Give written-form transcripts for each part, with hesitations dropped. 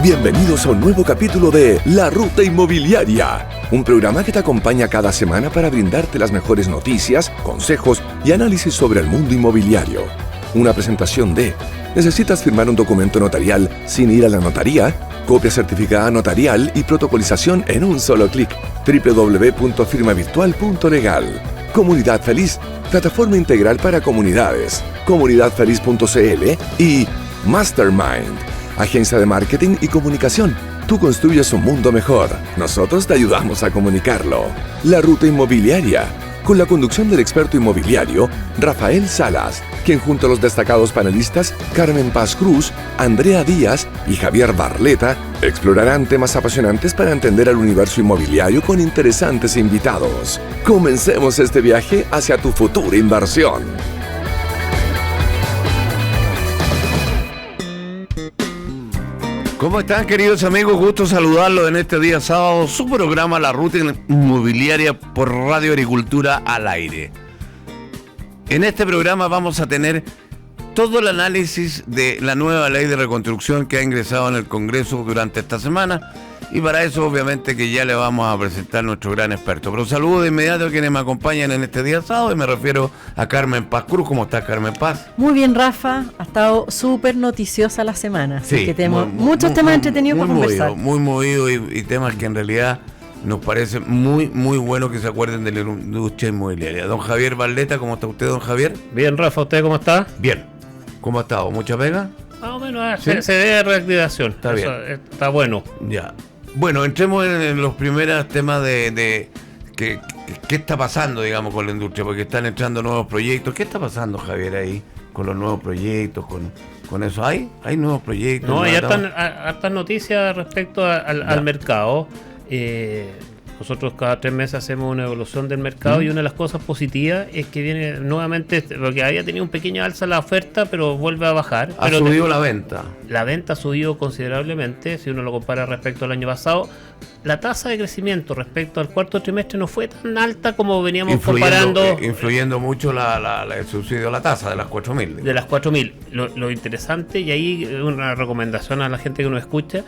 Bienvenidos a un nuevo capítulo de La Ruta Inmobiliaria, un programa que te acompaña cada semana para brindarte las mejores noticias, consejos y análisis sobre el mundo inmobiliario. Una presentación de: ¿necesitas firmar un documento notarial sin ir a la notaría? Copia certificada notarial y protocolización en un solo clic. www.firmavirtual.legal. Comunidad Feliz, plataforma integral para comunidades. Comunidadfeliz.cl y Mastermind, agencia de marketing y comunicación. Tú construyes un mundo mejor. Nosotros te ayudamos a comunicarlo. La Ruta Inmobiliaria, con la conducción del experto inmobiliario Rafael Salas, quien junto a los destacados panelistas Carmen Paz Cruz, Andrea Díaz y Javier Barleta explorarán temas apasionantes para entender al universo inmobiliario con interesantes invitados. Comencemos este viaje hacia tu futura inversión. ¿Cómo están, queridos amigos? Gusto saludarlos en este día sábado, su programa La Ruta Inmobiliaria por Radio Agricultura al aire. En este programa vamos a tener todo el análisis de la nueva ley de reconstrucción que ha ingresado en el Congreso durante esta semana, y para eso obviamente que ya le vamos a presentar a nuestro gran experto. Pero saludo de inmediato a quienes me acompañan en este día sábado, y me refiero a Carmen Paz Cruz. ¿Cómo estás, Carmen Paz? Muy bien, Rafa. Ha estado súper noticiosa la semana. Así Sí, que tenemos muchos temas entretenidos para conversar. Muy movido y temas que en realidad nos parece muy bueno que se acuerden de la industria inmobiliaria. Don Javier Barleta, ¿cómo está usted, don Javier? Bien, Rafa, ¿usted cómo está? Bien. ¿Cómo ha estado? ¿Mucha pega? Más o menos, ¿Sí? se ve reactivación. Está bien. Está bueno. Ya. Bueno, entremos en los primeros temas de qué está pasando, digamos, con la industria, porque están entrando nuevos proyectos. ¿Qué está pasando, Javier, ahí con los nuevos proyectos, con eso? ¿Hay nuevos proyectos? No, hay hartas noticias respecto al mercado. Nosotros cada 3 meses hacemos una evaluación del mercado y una de las cosas positivas es que viene nuevamente, porque había tenido un pequeño alza la oferta, pero vuelve a bajar. Ha subido la venta. La venta ha subido considerablemente, si uno lo compara respecto al año pasado. La tasa de crecimiento respecto al cuarto trimestre no fue tan alta como veníamos comparando. Influyendo mucho el subsidio a la tasa de las 4.000. De las 4.000. Lo interesante, y ahí una recomendación a la gente que nos escucha,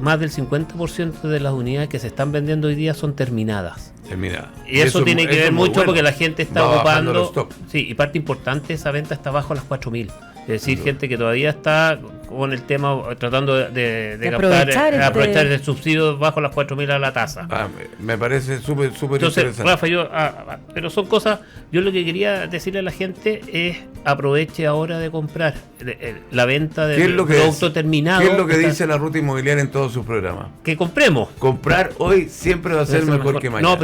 más del 50% de las unidades que se están vendiendo hoy día son terminadas. Y eso tiene que ver mucho bueno, porque la gente está ocupando. Sí, y parte importante de esa venta está bajo las 4.000. Es decir, gente que todavía está con el tema tratando de aprovechar el subsidio bajo las 4.000 a la tasa. Me parece súper Entonces, interesante. Rafa, pero son cosas. Yo lo que quería decirle a la gente es: aproveche ahora de comprar la venta de producto terminado. ¿Qué es lo que dice la Ruta Inmobiliaria en todos sus programas? Que compremos. Comprar hoy siempre va a ser mejor que mañana. No,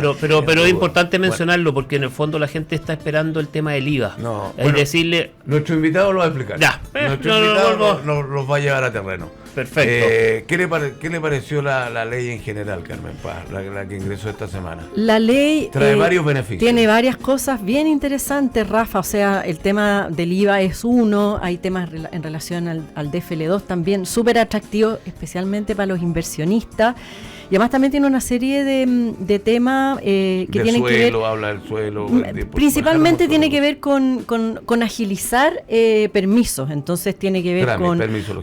pero es importante mencionarlo, porque en el fondo la gente está esperando el tema del IVA. Decirle. Nuestro invitado lo va a explicar. Nuestro invitado los va a llevar a terreno. Perfecto. ¿Qué le pareció la ley en general, Carmen Paz, la que ingresó esta semana? La ley trae varios beneficios. Tiene varias cosas bien interesantes, Rafa. O sea, el tema del IVA es uno. Hay temas en relación al DFL2 también súper atractivos, especialmente para los inversionistas. Y además también tiene una serie de temas que tienen que ver... habla del suelo. Principalmente tiene que ver con agilizar permisos. Entonces tiene que ver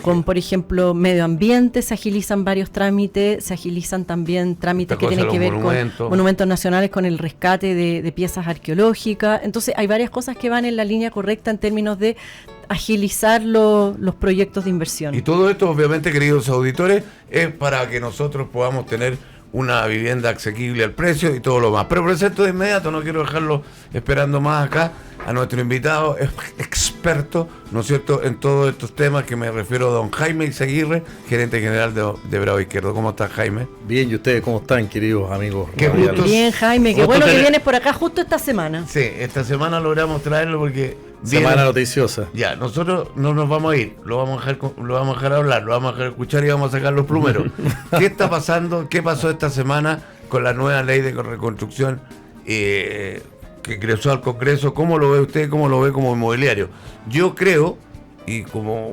con, por ejemplo, medio ambiente. Se agilizan varios trámites. Se agilizan también trámites que tienen que ver con monumentos nacionales, con el rescate de piezas arqueológicas. Entonces hay varias cosas que van en la línea correcta en términos de agilizar los proyectos de inversión. Y todo esto, obviamente, queridos auditores, es para que nosotros podamos tener una vivienda asequible al precio y todo lo más. Pero presento de inmediato, no quiero dejarlo esperando más acá, a nuestro invitado experto, ¿no es cierto?, en todos estos temas, que me refiero a don Jaime Izaguirre, gerente general de Bravo Izquierdo. ¿Cómo está, Jaime? Bien, ¿y ustedes cómo están, queridos amigos? Bien, Jaime, qué bueno que vienes por acá justo esta semana. Sí, esta semana logramos traerlo porque... Semana noticiosa. Ya, nosotros no nos vamos a ir, lo vamos a dejar hablar, lo vamos a dejar escuchar y vamos a sacar los plumeros. ¿Qué está pasando? ¿Qué pasó esta semana con la nueva ley de reconstrucción que ingresó al Congreso? ¿Cómo lo ve usted? ¿Cómo lo ve como inmobiliario? Yo creo, y como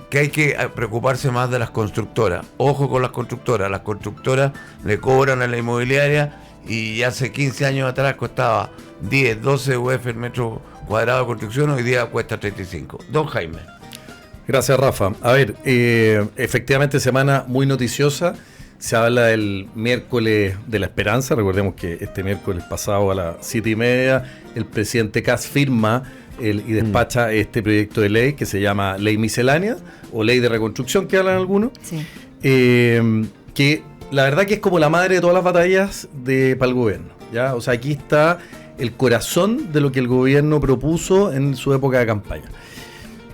que hay que preocuparse más de las constructoras. Ojo con las constructoras le cobran a la inmobiliaria, y hace 15 años atrás costaba 10, 12 UF el metro cuadrado de construcción, hoy día cuesta 35. Don Jaime. Gracias, Rafa. A ver, efectivamente semana muy noticiosa. Se habla del miércoles de la esperanza. Recordemos que este miércoles pasado a las 7:30 el presidente Kast firma y despacha este proyecto de ley que se llama Ley Miscelánea o Ley de Reconstrucción, que hablan algunos. Sí. Que la verdad que es como la madre de todas las batallas para el gobierno, ¿ya? O sea, aquí está el corazón de lo que el gobierno propuso en su época de campaña.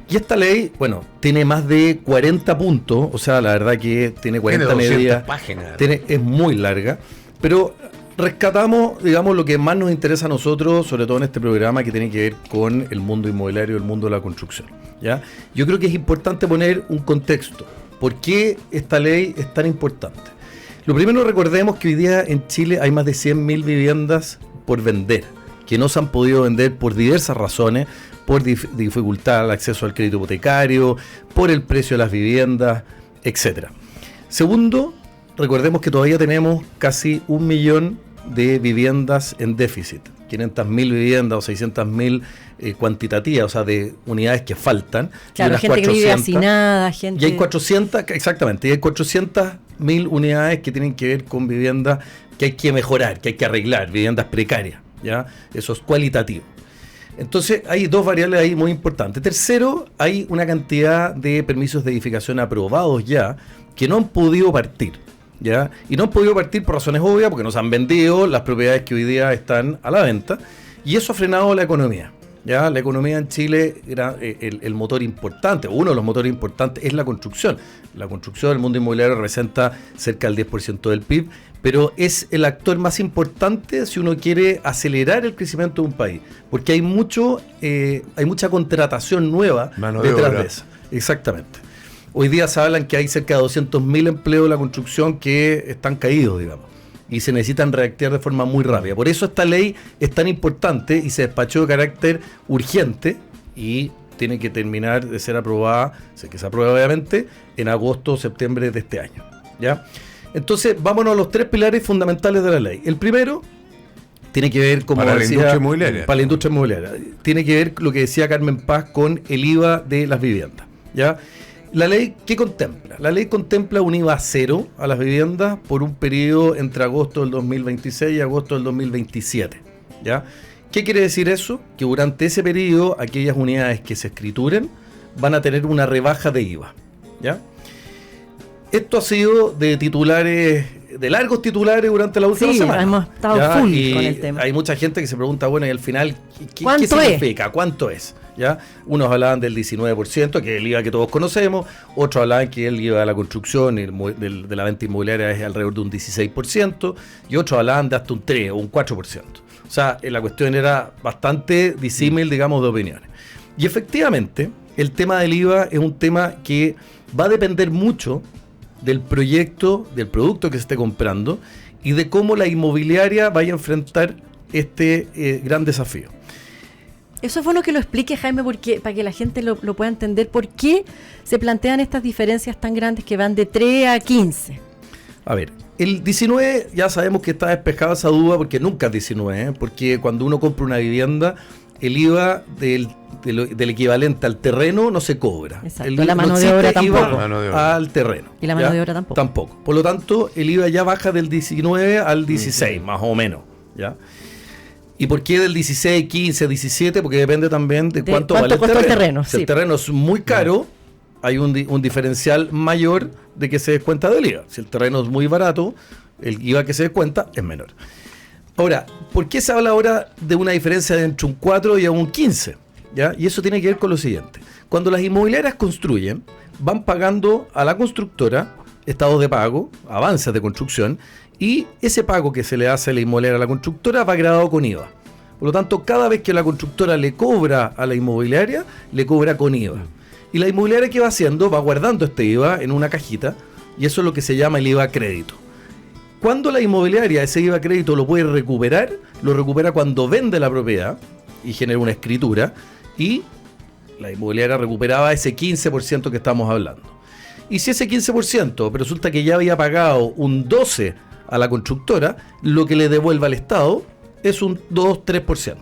Y esta ley, bueno, tiene más de 40 puntos, o sea, la verdad que tiene 40 medidas, páginas. Es muy larga, pero rescatamos, digamos, lo que más nos interesa a nosotros, sobre todo en este programa, que tiene que ver con el mundo inmobiliario, el mundo de la construcción, ¿ya? Yo creo que es importante poner un contexto. ¿Por qué esta ley es tan importante? Lo primero, recordemos que hoy día en Chile hay más de 100.000 viviendas por vender, que no se han podido vender por diversas razones, por dificultad al acceso al crédito hipotecario, por el precio de las viviendas, etc. Segundo, recordemos que todavía tenemos casi 1 millón de viviendas en déficit, 500.000 viviendas o 600.000 cuantitativas, o sea, de unidades que faltan. Claro, gente 400, que vive hacinada, gente... Y hay 400, exactamente, y hay 400.000 unidades que tienen que ver con viviendas que hay que mejorar, que hay que arreglar, viviendas precarias, ¿ya? Eso es cualitativo. Entonces hay dos variables ahí muy importantes. Tercero, hay una cantidad de permisos de edificación aprobados ya que no han podido partir, ¿ya? Y no han podido partir por razones obvias, porque no se han vendido las propiedades que hoy día están a la venta, y eso ha frenado la economía, ¿ya? La economía en Chile, el motor importante, uno de los motores importantes es la construcción. La construcción del mundo inmobiliario representa cerca del 10% del PIB, pero es el actor más importante si uno quiere acelerar el crecimiento de un país, porque hay mucha contratación nueva detrás de eso. Exactamente. Hoy día se hablan que hay cerca de 200.000 empleos de la construcción que están caídos, digamos, y se necesitan reactivar de forma muy rápida. Por eso esta ley es tan importante y se despachó de carácter urgente y tiene que terminar de ser aprobada, que se aprueba obviamente, en agosto o septiembre de este año, ¿ya? Entonces, vámonos a los 3 pilares fundamentales de la ley. El primero tiene que ver, como para decía, la industria inmobiliaria. Para la industria inmobiliaria. Tiene que ver lo que decía Carmen Paz con el IVA de las viviendas, ¿ya? La ley, ¿qué contempla? La ley contempla un IVA cero a las viviendas por un periodo entre agosto del 2026 y agosto del 2027, ¿ya? ¿Qué quiere decir eso? Que durante ese periodo, aquellas unidades que se escrituren van a tener una rebaja de IVA, ¿ya? Esto ha sido de titulares, de largos titulares durante la última semana. Sí, hemos estado full con el tema. Hay mucha gente que se pregunta, bueno, y al final, ¿qué significa? ¿Cuánto es? ¿Ya? Unos hablaban del 19%, que es el IVA que todos conocemos, otros hablaban que el IVA de la construcción y de la venta inmobiliaria es alrededor de un 16%, y otros hablaban de hasta un 3 o un 4%. O sea, la cuestión era bastante disímil, digamos, de opiniones. Y efectivamente, el tema del IVA es un tema que va a depender mucho del proyecto, del producto que se esté comprando y de cómo la inmobiliaria vaya a enfrentar este gran desafío. Eso es bueno que lo explique, Jaime, porque para que la gente lo pueda entender. ¿Por qué se plantean estas diferencias tan grandes que van de 3 a 15? A ver, el 19 ya sabemos que está despejada esa duda porque nunca es 19, porque cuando uno compra una vivienda, el IVA del equivalente al terreno no se cobra. Exacto, la mano de obra tampoco. Al terreno. Y la mano de obra tampoco. Tampoco. Por lo tanto, el IVA ya baja del 19 al 16, más o menos, ¿ya? ¿Y por qué del 16, 15, 17? Porque depende también de cuánto vale el terreno. Si el terreno es muy caro, hay un diferencial mayor de que se descuenta del IVA. Si el terreno es muy barato, el IVA que se descuenta es menor. Ahora, ¿por qué se habla ahora de una diferencia de entre un 4 y un 15? ¿Ya? Y eso tiene que ver con lo siguiente. Cuando las inmobiliarias construyen, van pagando a la constructora estados de pago, avances de construcción, y ese pago que se le hace a la inmobiliaria a la constructora va gradado con IVA. Por lo tanto, cada vez que la constructora le cobra a la inmobiliaria, le cobra con IVA. Y la inmobiliaria, ¿qué va haciendo? Va guardando este IVA en una cajita, y eso es lo que se llama el IVA crédito. Cuando la inmobiliaria ese IVA crédito lo puede recuperar, lo recupera cuando vende la propiedad y genera una escritura, y la inmobiliaria recuperaba ese 15% que estamos hablando. Y si ese 15%, pero resulta que ya había pagado un 12% a la constructora, lo que le devuelve al Estado es un 2-3%.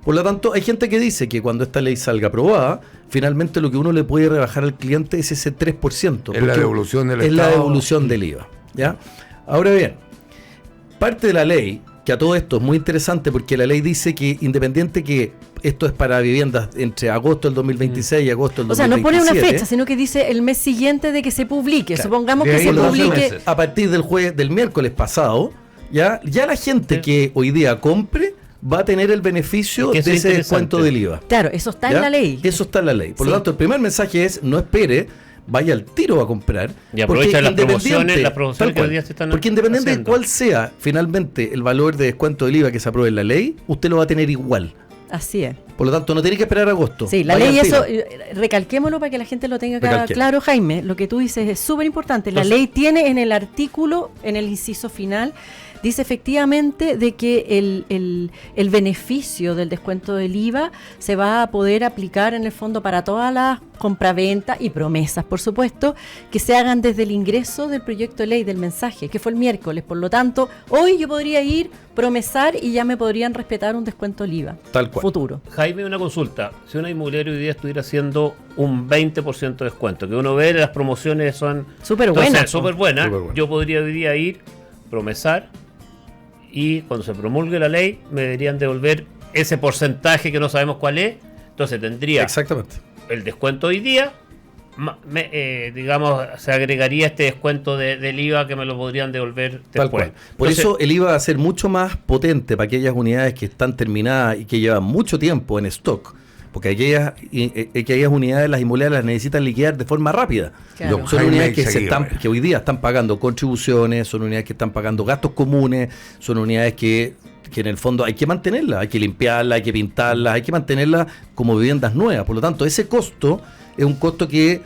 Por lo tanto, hay gente que dice que cuando esta ley salga aprobada, finalmente lo que uno le puede rebajar al cliente es ese 3%. Es la devolución del Estado. Es la devolución del IVA. ¿Ya? Ahora bien, parte de la ley, que a todo esto es muy interesante porque la ley dice que independiente que esto es para viviendas entre agosto del 2026 y agosto del 2027. O sea, no pone una fecha, sino que dice el mes siguiente de que se publique. Claro. Supongamos que se publique. A partir del miércoles pasado, ya la gente que hoy día compre va a tener el beneficio de ese descuento del IVA. Claro, eso está en la ley. Eso está en la ley. Por lo tanto, el primer mensaje es: no espere, vaya al tiro a comprar. Y aprovecha las promociones que hoy día se están porque independiente de cuál sea finalmente el valor de descuento del IVA que se apruebe en la ley, usted lo va a tener igual. Así es. Por lo tanto, no tiene que esperar agosto. Sí, la ley, eso, recalquémoslo para que la gente lo tenga claro, Jaime. Lo que tú dices es súper importante. La ley tiene en el artículo, en el inciso final, dice efectivamente de que el beneficio del descuento del IVA se va a poder aplicar en el fondo para todas las compraventas y promesas, por supuesto, que se hagan desde el ingreso del proyecto de ley del mensaje, que fue el miércoles. Por lo tanto, hoy yo podría ir, promesar y ya me podrían respetar un descuento del IVA. Tal cual. Futuro. Jaime, una consulta. Si una inmobiliaria hoy día estuviera haciendo un 20% de descuento, que uno ve las promociones son súper buenas. Súper buenas. Yo podría hoy día ir, promesar, y cuando se promulgue la ley me deberían devolver ese porcentaje que no sabemos cuál es. Entonces tendría exactamente el descuento hoy día, digamos, se agregaría este descuento del IVA que me lo podrían devolver después. Tal cual. Por eso el IVA va a ser mucho más potente para aquellas unidades que están terminadas y que llevan mucho tiempo en stock. Porque aquellas unidades, las inmobiliarias las necesitan liquidar de forma rápida. Claro. Son unidades que hoy día están pagando contribuciones, son unidades que están pagando gastos comunes, son unidades que en el fondo hay que mantenerlas, hay que limpiarlas, hay que pintarlas, hay que mantenerlas como viviendas nuevas. Por lo tanto, ese costo es un costo que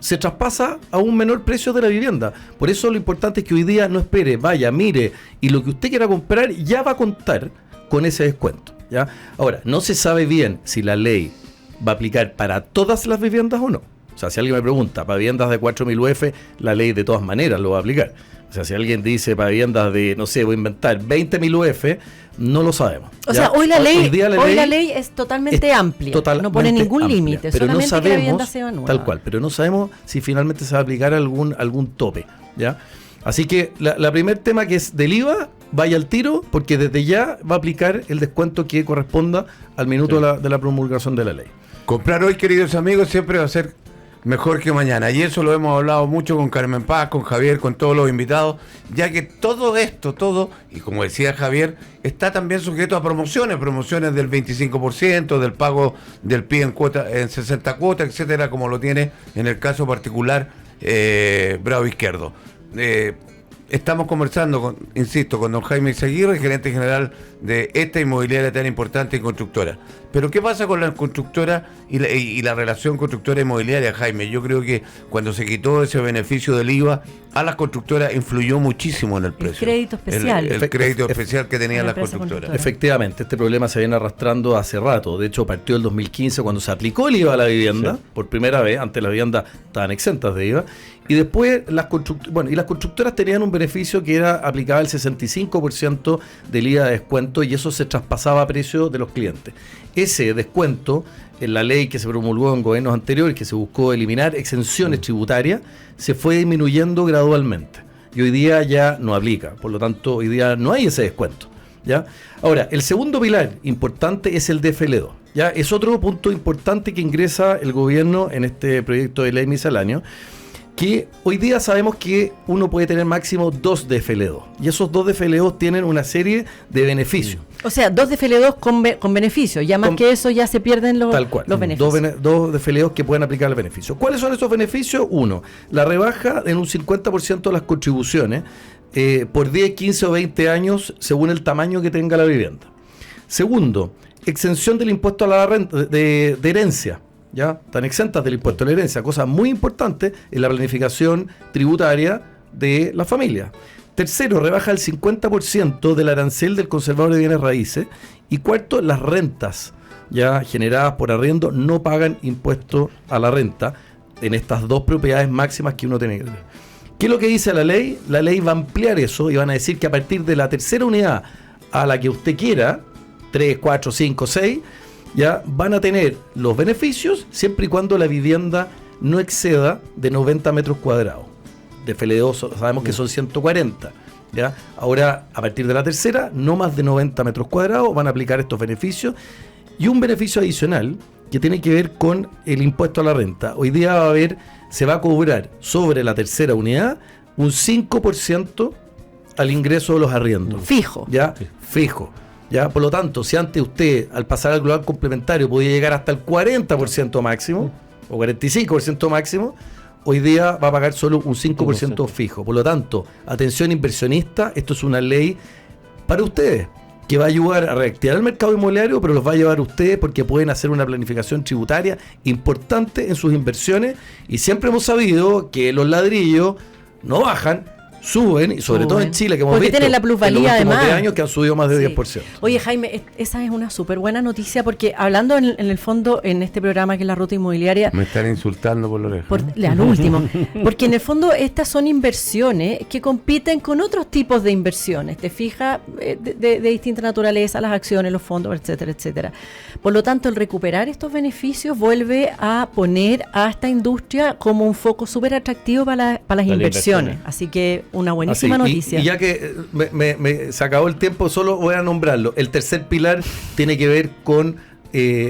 se traspasa a un menor precio de la vivienda. Por eso lo importante es que hoy día no espere, vaya, mire, y lo que usted quiera comprar ya va a contar con ese descuento. ¿Ya? Ahora, no se sabe bien si la ley va a aplicar para todas las viviendas o no. O sea, si alguien me pregunta, para viviendas de 4.000 UF, la ley de todas maneras lo va a aplicar. O sea, si alguien dice para viviendas de, no sé, voy a inventar 20.000 UF, no lo sabemos. O sea, hoy la ley es totalmente amplia, no pone ningún límite, pero solamente no sabemos, que la vivienda sea nueva. Tal cual, pero no sabemos si finalmente se va a aplicar algún tope, ¿ya? Así que la primer tema, que es del IVA, vaya al tiro, porque desde ya va a aplicar el descuento que corresponda al minuto de la promulgación de la ley. Comprar hoy, queridos amigos, siempre va a ser mejor que mañana. Y eso lo hemos hablado mucho con Carmen Paz, con Javier, con todos los invitados, ya que todo esto, y como decía Javier, está también sujeto a promociones del 25%, del pago del PIB en 60 cuotas, etcétera, como lo tiene en el caso particular Bravo Izquierdo. Estamos conversando, insisto, con don Jaime Izaguirre, gerente general de esta inmobiliaria tan importante y constructora. Pero ¿qué pasa con la constructora y la relación constructora-inmobiliaria, Jaime? Yo creo que cuando se quitó ese beneficio del IVA, a las constructoras influyó muchísimo en el precio. El crédito especial. El crédito especial que tenían las constructoras. Efectivamente, este problema se viene arrastrando hace rato. De hecho, partió el 2015 cuando se aplicó el IVA a la vivienda, por primera vez. Antes las viviendas estaban exentas de IVA. Y después las constructoras tenían un beneficio que era aplicaba el 65% del IVA de descuento, y eso se traspasaba a precio de los clientes. Ese descuento, en la ley que se promulgó en gobiernos anteriores, que se buscó eliminar exenciones tributarias, se fue disminuyendo gradualmente. Y hoy día ya no aplica. Por lo tanto, hoy día no hay ese descuento, ¿ya? Ahora, el segundo pilar importante es el DFL2. ¿Ya? Es otro punto importante que ingresa el gobierno en este proyecto de ley misceláneo, que hoy día sabemos que uno puede tener máximo 2 DFL2, y esos 2 DFL2 tienen una serie de beneficios. O sea, 2 DFL2 con beneficios, ya más que eso ya se pierden los beneficios. Dos DFL2 que pueden aplicar el beneficio. ¿Cuáles son esos beneficios? Uno, la rebaja en un 50% de las contribuciones por 10, 15 o 20 años según el tamaño que tenga la vivienda. Segundo, exención del impuesto a la renta de herencia. Ya están exentas del impuesto a la herencia, cosa muy importante en la planificación tributaria de la familia. Tercero, rebaja el 50% del arancel del conservador de bienes raíces. Y cuarto, las rentas ya generadas por arriendo no pagan impuesto a la renta en estas 2 propiedades máximas que uno tiene que tener. ¿Qué es lo que dice la ley? La ley va a ampliar eso y van a decir que a partir de la tercera unidad a la que usted quiera, 3, 4, 5, 6, ya van a tener los beneficios siempre y cuando la vivienda no exceda de 90 metros cuadrados. De FL2 sabemos que son 140. ¿Ya? Ahora, a partir de la tercera, no más de 90 metros cuadrados van a aplicar estos beneficios. Y un beneficio adicional que tiene que ver con el impuesto a la renta. Hoy día se va a cobrar sobre la tercera unidad un 5% al ingreso de los arriendos. Fijo. ¿Ya? Fijo. ¿Ya? Por lo tanto, si antes usted, al pasar al global complementario, podía llegar hasta el 40% máximo, o 45% máximo, hoy día va a pagar solo un 5% fijo. Por lo tanto, atención inversionista, esto es una ley para ustedes, que va a ayudar a reactivar el mercado inmobiliario, pero los va a llevar a ustedes porque pueden hacer una planificación tributaria importante en sus inversiones. Y siempre hemos sabido que los ladrillos no bajan, suben, y sobre todo en Chile, que hemos porque visto tienen la plusvalía en los últimos además 10 años que han subido más de 10%. Oye, Jaime, esa es una súper buena noticia, porque hablando en el fondo, en este programa que es La Ruta Inmobiliaria... Me están insultando por la oreja. Al último. Porque en el fondo estas son inversiones que compiten con otros tipos de inversiones, te fijas, de distinta naturaleza, las acciones, los fondos, etcétera, etcétera. Por lo tanto, el recuperar estos beneficios vuelve a poner a esta industria como un foco súper atractivo para las inversiones. Así que una buenísima noticia. Y ya que se acabó el tiempo, solo voy a nombrarlo. El tercer pilar tiene que ver con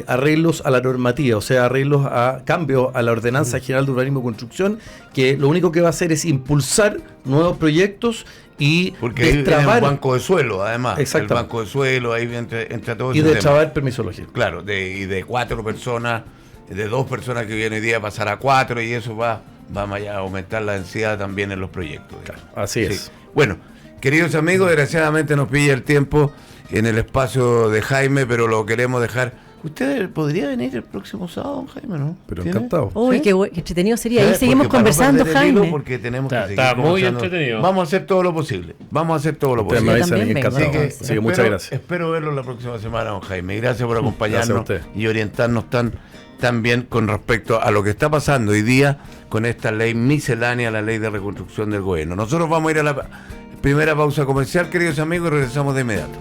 arreglos a la normativa, o sea, arreglos a cambio a la Ordenanza General de Urbanismo y Construcción, que lo único que va a hacer es impulsar nuevos proyectos y porque destrabar el banco de suelo, además. El banco de suelo, ahí entra todo. Y destrabar permisología. Claro, y de 4 personas, de 2 personas que vienen hoy día a pasar a 4, y eso va a aumentar la densidad también en los proyectos. Claro, así es. Bueno, queridos amigos, desgraciadamente nos pilla el tiempo en el espacio de Jaime, pero lo queremos dejar. ¿Usted podría venir el próximo sábado, Jaime, no? Pero encantado. Uy, ¿sí? Qué entretenido sería. Ahí seguimos conversando, Jaime. Porque tenemos que seguir está muy entretenido. Vamos a hacer todo lo posible. Así que muchas gracias. Espero verlo la próxima semana, don Jaime. Gracias por acompañarnos y orientarnos tan bien con respecto a lo que está pasando hoy día con esta ley miscelánea, la ley de reconstrucción del gobierno. Nosotros vamos a ir a la primera pausa comercial, queridos amigos, y regresamos de inmediato.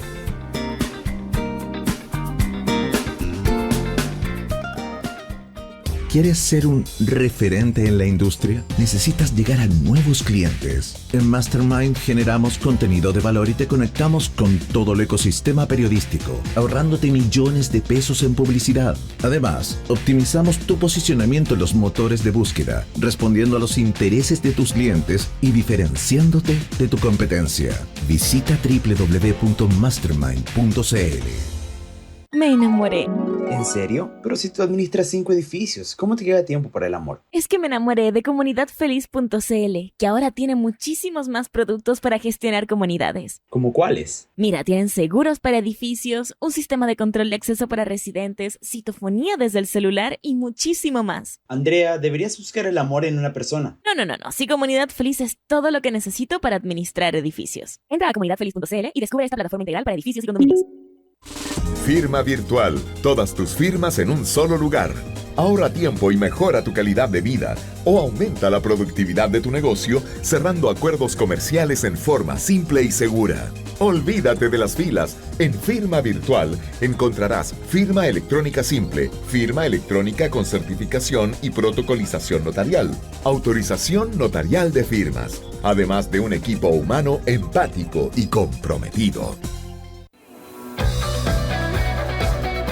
¿Quieres ser un referente en la industria? Necesitas llegar a nuevos clientes. En Mastermind generamos contenido de valor y te conectamos con todo el ecosistema periodístico, ahorrándote millones de pesos en publicidad. Además, optimizamos tu posicionamiento en los motores de búsqueda, respondiendo a los intereses de tus clientes y diferenciándote de tu competencia. Visita www.mastermind.cl. Me enamoré. ¿En serio? Pero si tú administras 5 edificios, ¿cómo te queda tiempo para el amor? Es que me enamoré de comunidadfeliz.cl, que ahora tiene muchísimos más productos para gestionar comunidades. ¿Cómo cuáles? Mira, tienen seguros para edificios, un sistema de control de acceso para residentes, citofonía desde el celular y muchísimo más. Andrea, deberías buscar el amor en una persona. No. Si Comunidad Feliz es todo lo que necesito para administrar edificios. Entra a comunidadfeliz.cl y descubre esta plataforma integral para edificios y condominios. Firma Virtual. Todas tus firmas en un solo lugar. Ahorra tiempo y mejora tu calidad de vida o aumenta la productividad de tu negocio cerrando acuerdos comerciales en forma simple y segura. Olvídate de las filas. En Firma Virtual encontrarás firma electrónica simple, firma electrónica con certificación y protocolización notarial, autorización notarial de firmas, además de un equipo humano empático y comprometido.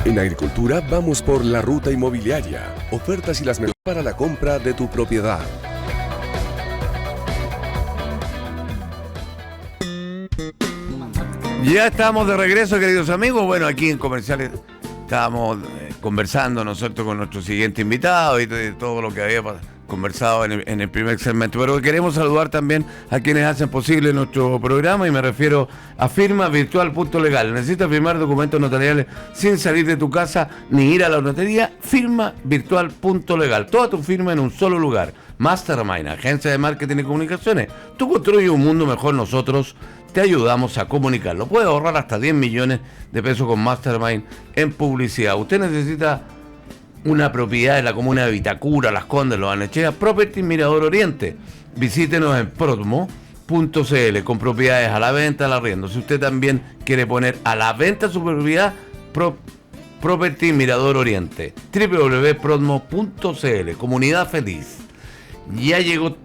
En Agricultura vamos por la ruta inmobiliaria. Ofertas y las mejores para la compra de tu propiedad. Ya estamos de regreso, queridos amigos. Bueno, aquí en Comerciales estábamos conversando nosotros con nuestro siguiente invitado y de todo lo que había conversado en el primer segmento. Pero queremos saludar también a quienes hacen posible nuestro programa, y me refiero a firmavirtual.legal. ¿Necesitas firmar documentos notariales sin salir de tu casa ni ir a la notaría? Firmavirtual.legal. Toda tu firma en un solo lugar. Mastermind, agencia de marketing y comunicaciones. Tú construyes un mundo mejor, nosotros te ayudamos a comunicarlo. Puedes ahorrar hasta 10 millones de pesos con Mastermind en publicidad. Usted necesita una propiedad en la comuna de Vitacura, Las Condes, Los Barnechea, Property Mirador Oriente. Visítenos en protmo.cl con propiedades a la venta, al arriendo. Si usted también quiere poner a la venta su propiedad, Property Mirador Oriente, www.prodmo.cl. Comunidad feliz. Ya llegó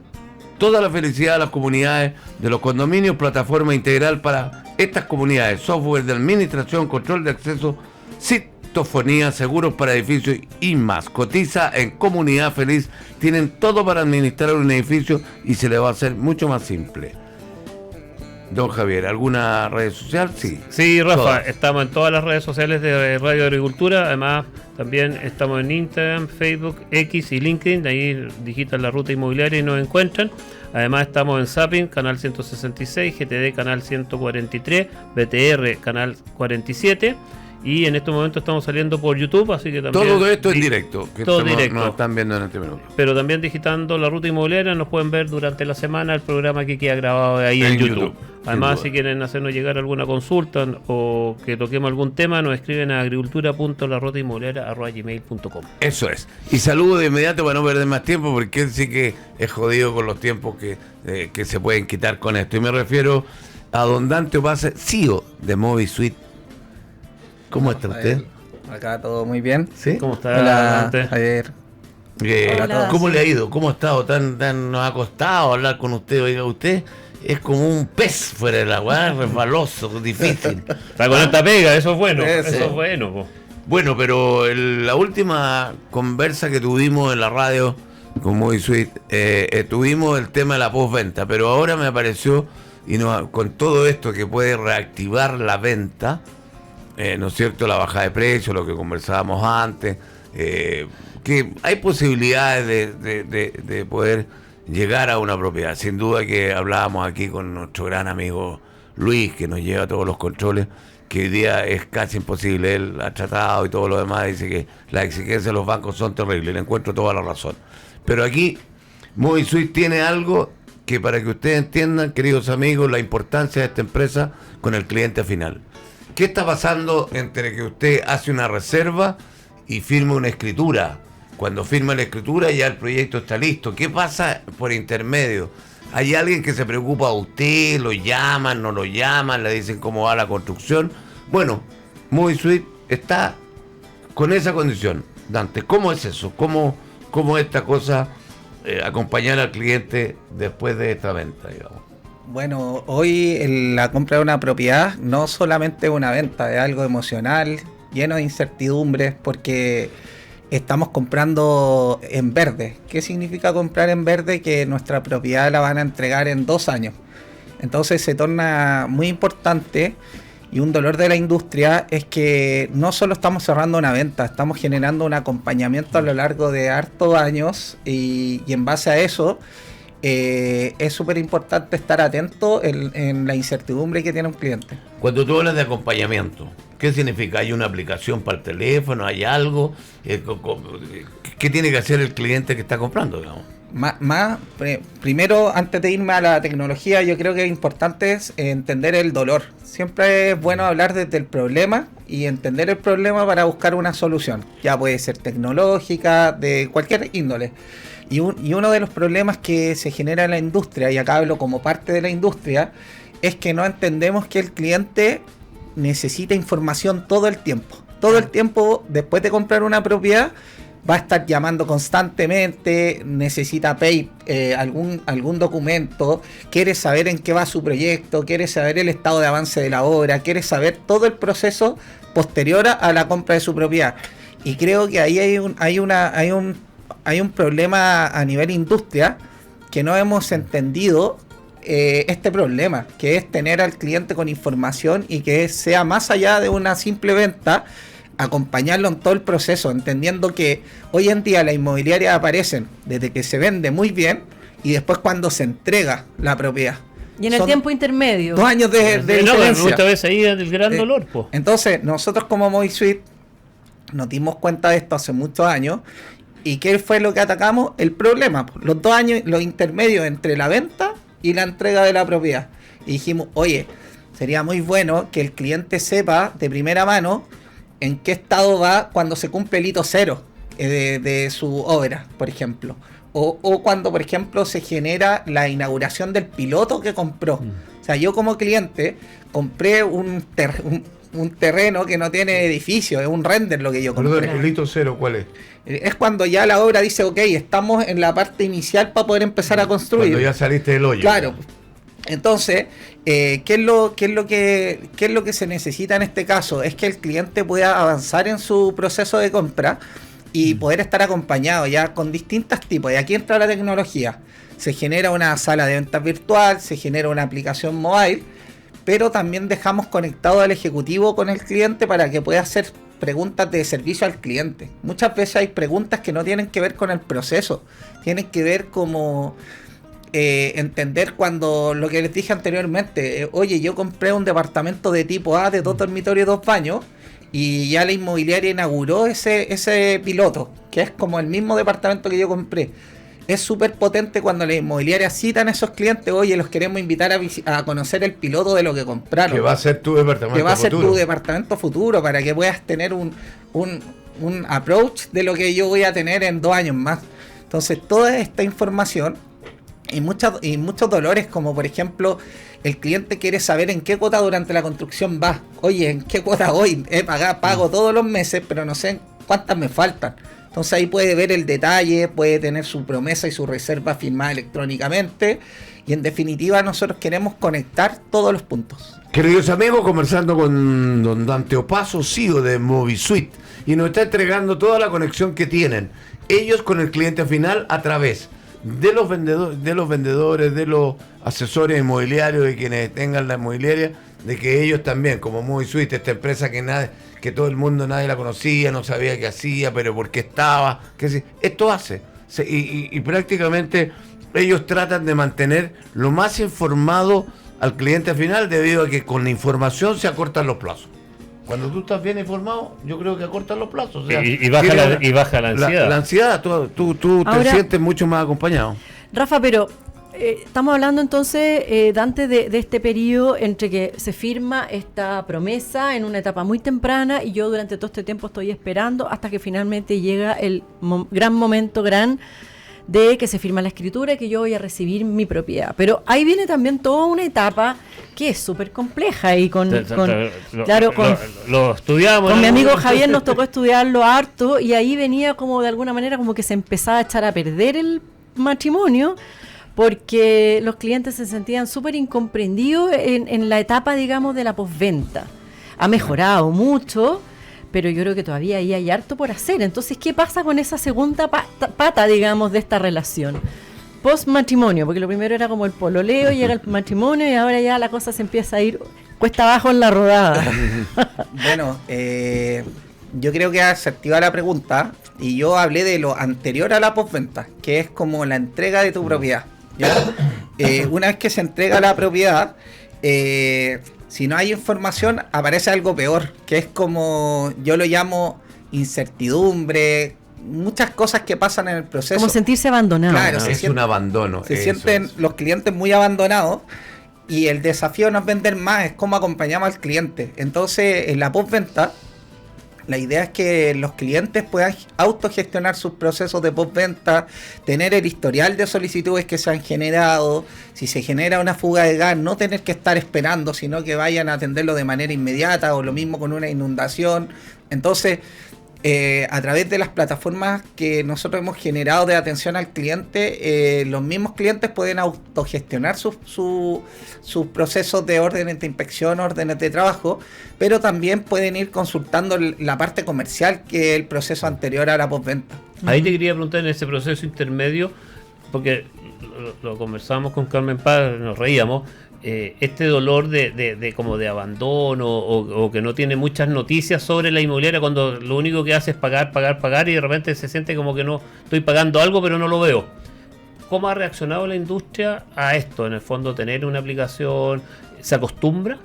toda la felicidad a las comunidades de los condominios, plataforma integral para estas comunidades, software de administración, control de acceso, citofonía, seguros para edificios y más. Cotiza en Comunidad Feliz. Tienen todo para administrar un edificio y se le va a hacer mucho más simple. Don Javier, ¿alguna red social? Sí. Sí, Rafa, todas. Estamos en todas las redes sociales de Radio Agricultura. Además, también estamos en Instagram, Facebook, X y LinkedIn. Ahí digitan La Ruta Inmobiliaria y nos encuentran. Además, estamos en Zapping, canal 166, GTD, canal 143, BTR, canal 47. Y en este momento estamos saliendo por YouTube, así que también... Todo esto en directo, que todo directo. Nos están viendo en este minuto. Pero también digitando La Ruta Inmobiliaria, nos pueden ver durante la semana el programa que queda grabado ahí en YouTube. Además, si quieren hacernos llegar alguna consulta o que toquemos algún tema, nos escriben a agricultura.larutainmobiliaria@gmail.com. Eso es. Y saludo de inmediato para no perder más tiempo, porque él sí que es jodido con los tiempos que se pueden quitar con esto. Y me refiero a don Dante Opace, CEO de Movisuite. ¿Cómo está usted? Acá todo muy bien. ¿Sí? ¿Cómo está? Hola, Javier. ¿Cómo le ha ido? ¿Cómo ha estado? Nos ha costado hablar con usted. Oiga, usted es como un pez fuera del agua, resbaloso, difícil. Está con esta pega, eso es bueno. Eso es bueno. Po. Bueno, pero la última conversa que tuvimos en la radio con Movisuite, tuvimos el tema de la postventa, pero ahora me apareció, con todo esto que puede reactivar la venta, ¿no es cierto?, la bajada de precios, lo que conversábamos antes, que hay posibilidades de poder llegar a una propiedad. Sin duda que hablábamos aquí con nuestro gran amigo Luis, que nos lleva todos los controles, que hoy día es casi imposible. Él ha tratado y todo lo demás, dice que las exigencias de los bancos son terribles, le encuentro toda la razón. Pero aquí Movisuite tiene algo que, para que ustedes entiendan, queridos amigos, la importancia de esta empresa con el cliente final. ¿Qué está pasando entre que usted hace una reserva y firma una escritura? Cuando firma la escritura ya el proyecto está listo. ¿Qué pasa por intermedio? ¿Hay alguien que se preocupa de usted? ¿Lo llaman? ¿No lo llaman? ¿Le dicen cómo va la construcción? Bueno, Movisuite está con esa condición. Dante, ¿cómo es eso? ¿Cómo esta cosa, acompañar al cliente después de esta venta, digamos? Bueno, hoy la compra de una propiedad no solamente es una venta, es algo emocional, lleno de incertidumbres, porque estamos comprando en verde. ¿Qué significa comprar en verde? Que nuestra propiedad la van a entregar en 2 años. Entonces se torna muy importante, y un dolor de la industria es que no solo estamos cerrando una venta, estamos generando un acompañamiento a lo largo de hartos años, y en base a eso es súper importante estar atento en la incertidumbre que tiene un cliente. Cuando tú hablas de acompañamiento, ¿qué significa? ¿Hay una aplicación para el teléfono? ¿Hay algo? ¿Qué tiene que hacer el cliente que está comprando, digamos? Primero, antes de irme a la tecnología, yo creo que es importante entender el dolor. Siempre es bueno hablar desde el problema y entender el problema para buscar una solución. Ya puede ser tecnológica, de cualquier índole. Y uno de los problemas que se genera en la industria, y acá hablo como parte de la industria, es que no entendemos que el cliente necesita información todo el tiempo. Todo el tiempo, después de comprar una propiedad, va a estar llamando constantemente, necesita algún documento, quiere saber en qué va su proyecto, quiere saber el estado de avance de la obra, quiere saber todo el proceso posterior a la compra de su propiedad. Y creo que ahí hay un problema a nivel industria, que no hemos entendido este problema, que es tener al cliente con información y que sea más allá de una simple venta, acompañarlo en todo el proceso, entendiendo que hoy en día las inmobiliarias aparecen desde que se vende muy bien y después cuando se entrega la propiedad. Y en el tiempo intermedio. 2 años de diferencia. Muchas veces ahí es el gran dolor. Entonces, nosotros como Movisuite nos dimos cuenta de esto hace muchos años. ¿Y qué fue lo que atacamos? El problema, los 2 años, los intermedios entre la venta y la entrega de la propiedad. Y dijimos, oye, sería muy bueno que el cliente sepa de primera mano en qué estado va cuando se cumple el hito 0 de su obra, por ejemplo. O cuando, por ejemplo, se genera la inauguración del piloto que compró. O sea, yo como cliente compré un terreno que no tiene edificio, es un render lo que yo compré. Perdón, el hito cero, ¿cuál es? Es cuando ya la obra dice, ok, estamos en la parte inicial para poder empezar a construir. Cuando ya saliste del hoyo. Claro. Entonces, ¿qué es lo que se necesita en este caso? Es que el cliente pueda avanzar en su proceso de compra y poder estar acompañado ya con distintos tipos. Y aquí entra la tecnología. Se genera una sala de ventas virtual, se genera una aplicación mobile, pero también dejamos conectado al ejecutivo con el cliente para que pueda hacer preguntas de servicio al cliente. Muchas veces hay preguntas que no tienen que ver con el proceso, tienen que ver como entender cuando lo que les dije anteriormente, oye, yo compré un departamento de tipo A de 2 dormitorios y 2 baños y ya la inmobiliaria inauguró ese piloto, que es como el mismo departamento que yo compré. Es súper potente cuando las inmobiliarias citan a esos clientes, oye, los queremos invitar a conocer el piloto de lo que compraron. Que va a ser tu departamento futuro. Que va a ser tu departamento futuro, para que puedas tener un approach de lo que yo voy a tener en 2 años más. Entonces, toda esta información y muchos dolores, como por ejemplo, el cliente quiere saber en qué cuota durante la construcción va. Oye, ¿en qué cuota voy? Pago todos los meses, pero no sé cuántas me faltan. Entonces ahí puede ver el detalle, puede tener su promesa y su reserva firmada electrónicamente. Y en definitiva nosotros queremos conectar todos los puntos. Queridos amigos, conversando con don Dante Opazo, CEO de Movisuite, y nos está entregando toda la conexión que tienen ellos con el cliente final a través de los vendedores, de los asesores inmobiliarios, de quienes tengan la inmobiliaria, de que ellos también, como Movisuite, esta empresa que todo el mundo, nadie la conocía, no sabía qué hacía, pero por qué estaba, esto hace. Y prácticamente ellos tratan de mantener lo más informado al cliente final, debido a que con la información se acortan los plazos. Cuando tú estás bien informado, yo creo que acortan los plazos. O sea, y baja la ansiedad. La ansiedad, tú ahora te sientes mucho más acompañado. Rafa, pero estamos hablando entonces, Dante, de este periodo entre que se firma esta promesa en una etapa muy temprana y yo durante todo este tiempo estoy esperando hasta que finalmente llega el gran momento de que se firma la escritura y que yo voy a recibir mi propiedad. Pero ahí viene también toda una etapa que es súper compleja y lo estudiamos. Con mi amigo Javier nos tocó estudiarlo harto y ahí venía como de alguna manera como que se empezaba a echar a perder el matrimonio porque los clientes se sentían súper incomprendidos en la etapa, digamos, de la postventa. Ha mejorado mucho, pero yo creo que todavía ahí hay harto por hacer. Entonces, ¿qué pasa con esa segunda pata, digamos, de esta relación? Post-matrimonio, porque lo primero era como el pololeo, llega el matrimonio y ahora ya la cosa se empieza a ir cuesta abajo en la rodada. Bueno, yo creo que es asertiva la pregunta y yo hablé de lo anterior a la postventa, que es como la entrega de tu propiedad. Una vez que se entrega la propiedad, si no hay información, aparece algo peor, que es como, yo lo llamo incertidumbre, muchas cosas que pasan en el proceso. Como sentirse abandonado. Claro, un abandono. Se sienten los clientes muy abandonados y el desafío no es vender más, es cómo acompañamos al cliente. Entonces, en la postventa, la idea es que los clientes puedan autogestionar sus procesos de postventa, tener el historial de solicitudes que se han generado, si se genera una fuga de gas, no tener que estar esperando, sino que vayan a atenderlo de manera inmediata, o lo mismo con una inundación. Entonces, a través de las plataformas que nosotros hemos generado de atención al cliente, los mismos clientes pueden autogestionar sus procesos de órdenes de inspección, órdenes de trabajo, pero también pueden ir consultando la parte comercial, que es el proceso anterior a la postventa. Ahí te quería preguntar, en ese proceso intermedio, porque lo conversamos con Carmen Paz, nos reíamos, este dolor de como de abandono o que no tiene muchas noticias sobre la inmobiliaria, cuando lo único que hace es pagar y de repente se siente como que no estoy pagando algo pero no lo veo. ¿Cómo ha reaccionado la industria a esto? En el fondo, tener una aplicación, ¿se acostumbra?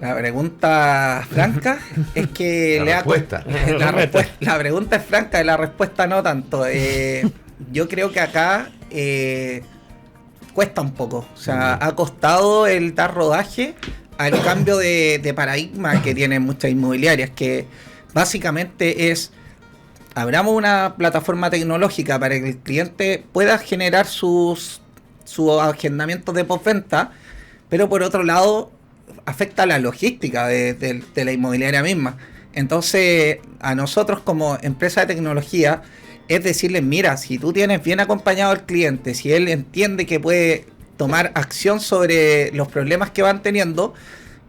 La pregunta franca es que la pregunta es franca y la respuesta no tanto. Yo creo que acá cuesta un poco, o sea, ha costado el dar rodaje al cambio de paradigma que tienen muchas inmobiliarias, que básicamente es: abramos una plataforma tecnológica para que el cliente pueda generar sus agendamientos de postventa, pero por otro lado afecta a la logística de la inmobiliaria misma. Entonces, a nosotros como empresa de tecnología, es decirles, mira, si tú tienes bien acompañado al cliente, si él entiende que puede tomar acción sobre los problemas que van teniendo,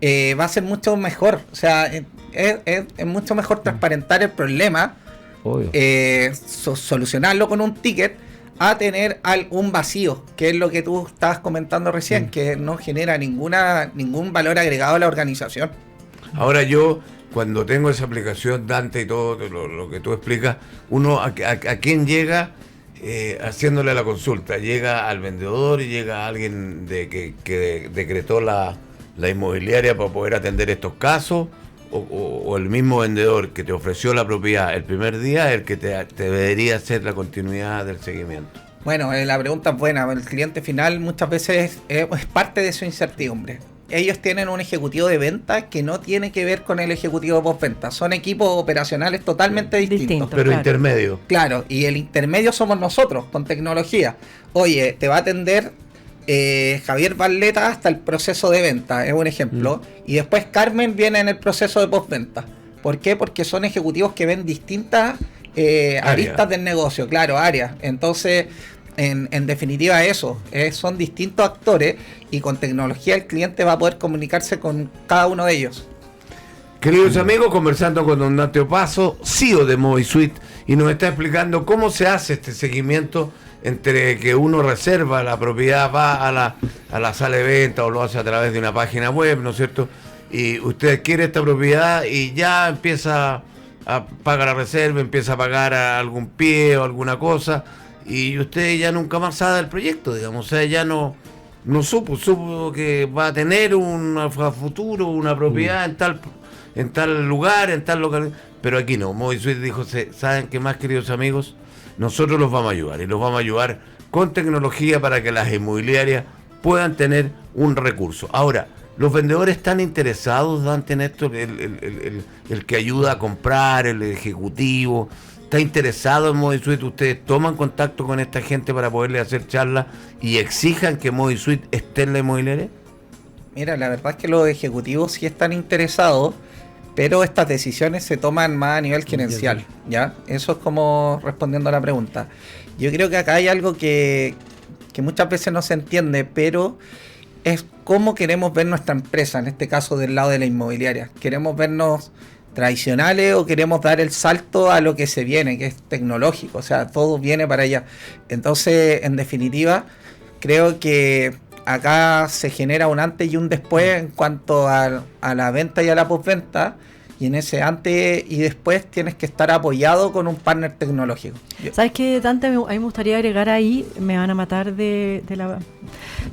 va a ser mucho mejor. O sea, es mucho mejor transparentar el problema, solucionarlo con un ticket, a tener un vacío, que es lo que tú estabas comentando recién, que no genera ningún valor agregado a la organización. Ahora yo, cuando tengo esa aplicación Dante y todo lo que tú explicas, uno a quién llega haciéndole la consulta. Llega al vendedor y llega a alguien que decretó la inmobiliaria para poder atender estos casos, o el mismo vendedor que te ofreció la propiedad el primer día, el que te debería hacer la continuidad del seguimiento. Bueno, la pregunta es buena. El cliente final muchas veces es parte de su incertidumbre. Ellos tienen un ejecutivo de venta que no tiene que ver con el ejecutivo de postventa. Son equipos operacionales totalmente distintos. Pero claro. Intermedio. Claro, y el intermedio somos nosotros, con tecnología. Oye, te va a atender Javier Barleta hasta el proceso de venta, es un ejemplo. Y después Carmen viene en el proceso de postventa. ¿Por qué? Porque son ejecutivos que ven distintas aristas del negocio, claro, áreas. Entonces, en definitiva eso, son distintos actores, y con tecnología el cliente va a poder comunicarse con cada uno de ellos. Queridos amigos, conversando con don Dante Opazo, CEO de Movisuite, y nos está explicando cómo se hace este seguimiento entre que uno reserva la propiedad, va a la sala de venta o lo hace a través de una página web, ¿no es cierto? Y usted adquiere esta propiedad y ya empieza a pagar la reserva, empieza a pagar a algún pie o alguna cosa, y usted ya nunca más sabe del proyecto, digamos. O sea, ya no supo que va a tener a futuro una propiedad en tal lugar, en tal local, pero aquí no. Movisuite dijo, ¿saben qué más, queridos amigos? Nosotros los vamos a ayudar, y los vamos a ayudar con tecnología para que las inmobiliarias puedan tener un recurso. Ahora, ¿los vendedores están interesados, Dante, en esto? El que ayuda a comprar, el ejecutivo, ¿está interesado en Movisuite? ¿Ustedes toman contacto con esta gente para poderle hacer charlas y exijan que Movisuite esté en la inmobiliaria? Mira, la verdad es que los ejecutivos sí están interesados, pero estas decisiones se toman más a nivel gerencial, ¿ya? Eso es como respondiendo a la pregunta. Yo creo que acá hay algo que muchas veces no se entiende, pero es cómo queremos ver nuestra empresa, en este caso del lado de la inmobiliaria. ¿Queremos vernos tradicionales o queremos dar el salto a lo que se viene, que es tecnológico? O sea, todo viene para allá. Entonces, en definitiva, creo que acá se genera un antes y un después en cuanto a la venta y a la postventa, y en ese antes y después tienes que estar apoyado con un partner tecnológico. ¿Sabes qué, Dante? A mí me gustaría agregar ahí, me van a matar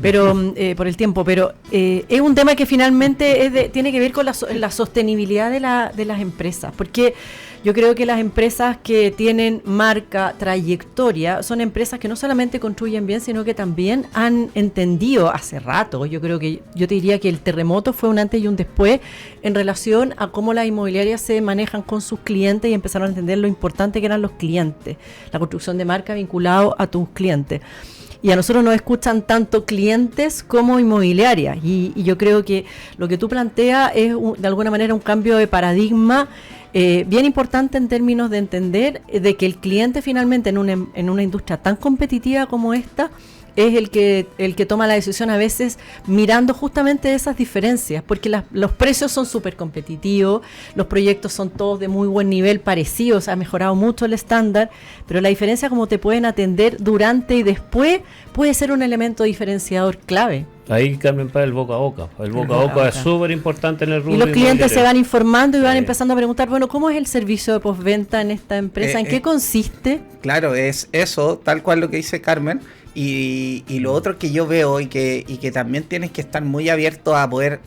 pero por el tiempo, pero es un tema que finalmente tiene que ver con la sostenibilidad de las empresas, porque yo creo que las empresas que tienen marca, trayectoria, son empresas que no solamente construyen bien, sino que también han entendido hace rato. Yo te diría que el terremoto fue un antes y un después en relación a cómo las inmobiliarias se manejan con sus clientes, y empezaron a entender lo importante que eran los clientes, la construcción de marca vinculado a tus clientes. Y a nosotros nos escuchan tanto clientes como inmobiliarias, y yo creo que lo que tú planteas es de alguna manera un cambio de paradigma bien importante en términos de entender de que el cliente finalmente en una industria tan competitiva como esta es el que toma la decisión, a veces mirando justamente esas diferencias, porque los precios son súper competitivos, los proyectos son todos de muy buen nivel, parecidos, ha mejorado mucho el estándar, pero la diferencia como te pueden atender durante y después puede ser un elemento diferenciador clave. Ahí cambian para el boca a boca. El boca a boca es súper importante en el rubro. Y los clientes se van informando y van empezando a preguntar, bueno, ¿cómo es el servicio de postventa en esta empresa? ¿En qué consiste? Claro, es eso, tal cual lo que dice Carmen. Y lo otro que yo veo y que también tienes que estar muy abierto a poder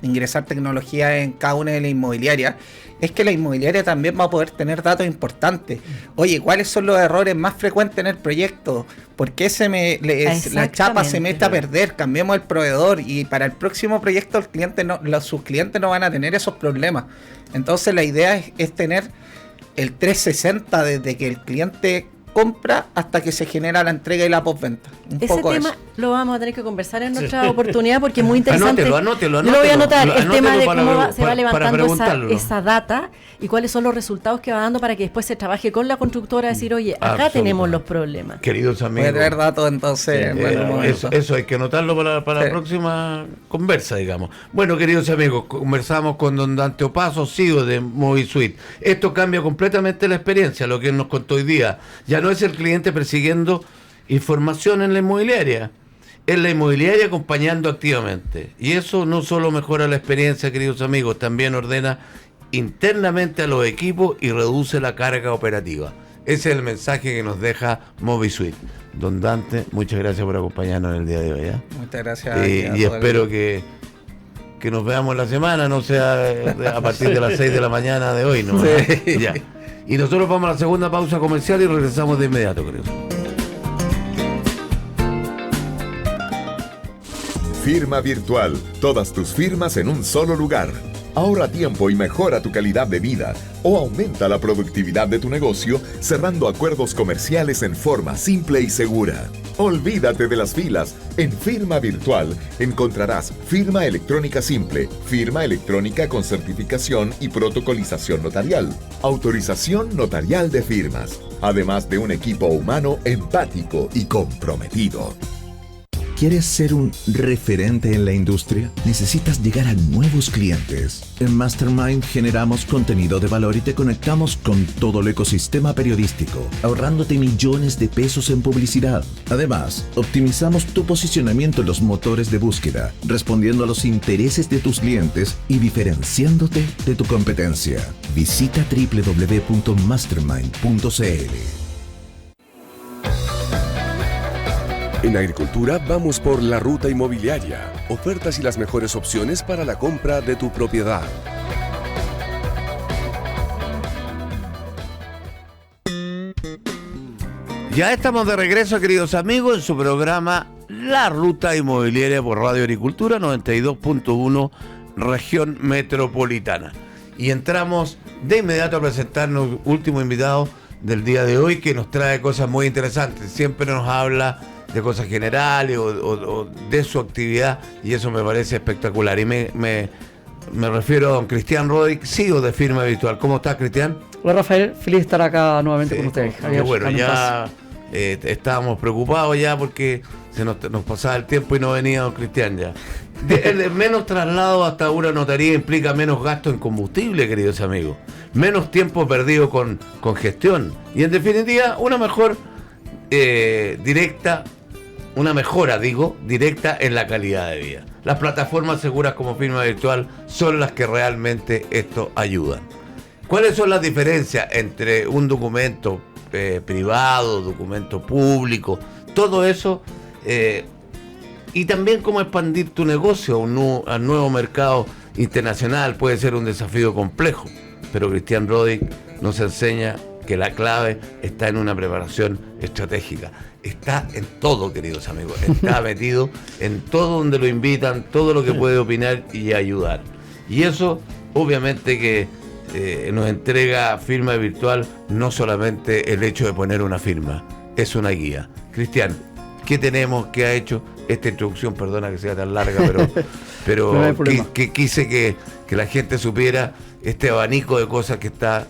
ingresar tecnología en cada una de las inmobiliarias, es que la inmobiliaria también va a poder tener datos importantes. Oye, ¿cuáles son los errores más frecuentes en el proyecto? ¿Por qué la chapa se mete a perder? Cambiemos el proveedor, y para el próximo proyecto el cliente sus clientes no van a tener esos problemas. Entonces la idea es tener el 360 desde que el cliente compra hasta que se genera la entrega y la postventa. Ese tema Lo vamos a tener que conversar en nuestra oportunidad porque es muy interesante. Anótelo. Yo lo voy a anotar, el tema de cómo se va levantando esa data y cuáles son los resultados que va dando para que después se trabaje con la constructora, decir, oye, acá tenemos los problemas. Queridos amigos. Voy a traer datos entonces. Eso hay que anotarlo para la próxima conversa, digamos. Bueno, queridos amigos, conversamos con don Dante Opazo, CEO de Movisuite. Esto cambia completamente la experiencia, lo que él nos contó hoy día. Ya no es el cliente persiguiendo información en la inmobiliaria. Es la inmobiliaria acompañando activamente. Y eso no solo mejora la experiencia, queridos amigos, también ordena internamente a los equipos y reduce la carga operativa. Ese es el mensaje que nos deja Movisuite. Don Dante, muchas gracias por acompañarnos en el día de hoy. Muchas gracias. Y espero que nos veamos la semana, no sea a partir de las 6 de la mañana de hoy, ¿no? Sí. Ya. Y nosotros vamos a la segunda pausa comercial y regresamos de inmediato, queridos. Firma Virtual. Todas tus firmas en un solo lugar. Ahorra tiempo y mejora tu calidad de vida o aumenta la productividad de tu negocio cerrando acuerdos comerciales en forma simple y segura. Olvídate de las filas. En Firma Virtual encontrarás firma electrónica simple, firma electrónica con certificación y protocolización notarial, autorización notarial de firmas, además de un equipo humano empático y comprometido. ¿Quieres ser un referente en la industria? Necesitas llegar a nuevos clientes. En Mastermind generamos contenido de valor y te conectamos con todo el ecosistema periodístico, ahorrándote millones de pesos en publicidad. Además, optimizamos tu posicionamiento en los motores de búsqueda, respondiendo a los intereses de tus clientes y diferenciándote de tu competencia. Visita www.mastermind.cl. En Agricultura vamos por la ruta inmobiliaria. Ofertas y las mejores opciones para la compra de tu propiedad. Ya estamos de regreso, queridos amigos, en su programa La Ruta Inmobiliaria por Radio Agricultura 92.1 Región Metropolitana. Y entramos de inmediato a presentarnos último invitado del día de hoy, que nos trae cosas muy interesantes. Siempre nos habla de cosas generales o de su actividad, y eso me parece espectacular. Y me refiero a don Cristian Rodic, CEO de Firma Virtual. ¿Cómo estás, Cristian? Hola, Rafael, feliz de estar acá nuevamente con ustedes. Bueno, ya estábamos preocupados ya porque se nos pasaba el tiempo y no venía don Cristian ya. Menos traslado hasta una notaría implica menos gasto en combustible, queridos amigos, menos tiempo perdido con gestión y, en definitiva, una mejora directa en la calidad de vida. Las plataformas seguras como Firma Virtual son las que realmente esto ayudan. ¿Cuáles son las diferencias entre un documento privado, documento público, todo eso, y también cómo expandir tu negocio a un nuevo mercado internacional? Puede ser un desafío complejo, pero Cristian Rodic nos enseña que la clave está en una preparación estratégica. Está en todo, queridos amigos. Está metido en todo donde lo invitan, todo lo que puede opinar y ayudar. Y eso, obviamente, que nos entrega Firma Virtual, no solamente el hecho de poner una firma, es una guía. Cristian, ¿qué tenemos? ¿Qué ha hecho? Esta introducción, perdona que sea tan larga, pero no que quise que la gente supiera este abanico de cosas que estás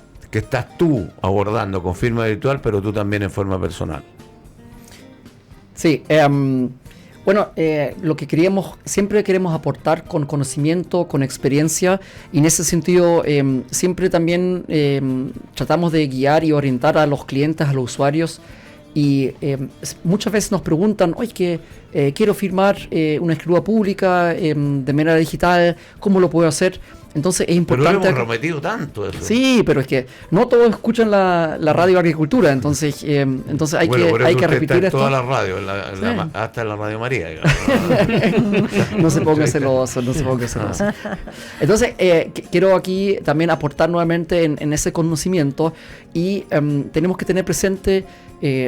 tú abordando con Firma Virtual, pero tú también en forma personal. Sí, lo que siempre queremos aportar con conocimiento, con experiencia, y en ese sentido siempre también tratamos de guiar y orientar a los clientes, a los usuarios, y muchas veces nos preguntan, oye, que quiero firmar una escritura pública de manera digital, ¿cómo lo puedo hacer? Entonces es importante. Pero lo hemos repetido tanto eso. Sí, pero es que no todos escuchan la radio Agricultura, entonces hay que repetir esto. Toda la radio, hasta en la Radio María. No se ponga celoso. Entonces quiero aquí también aportar nuevamente en ese conocimiento Y tenemos que tener presente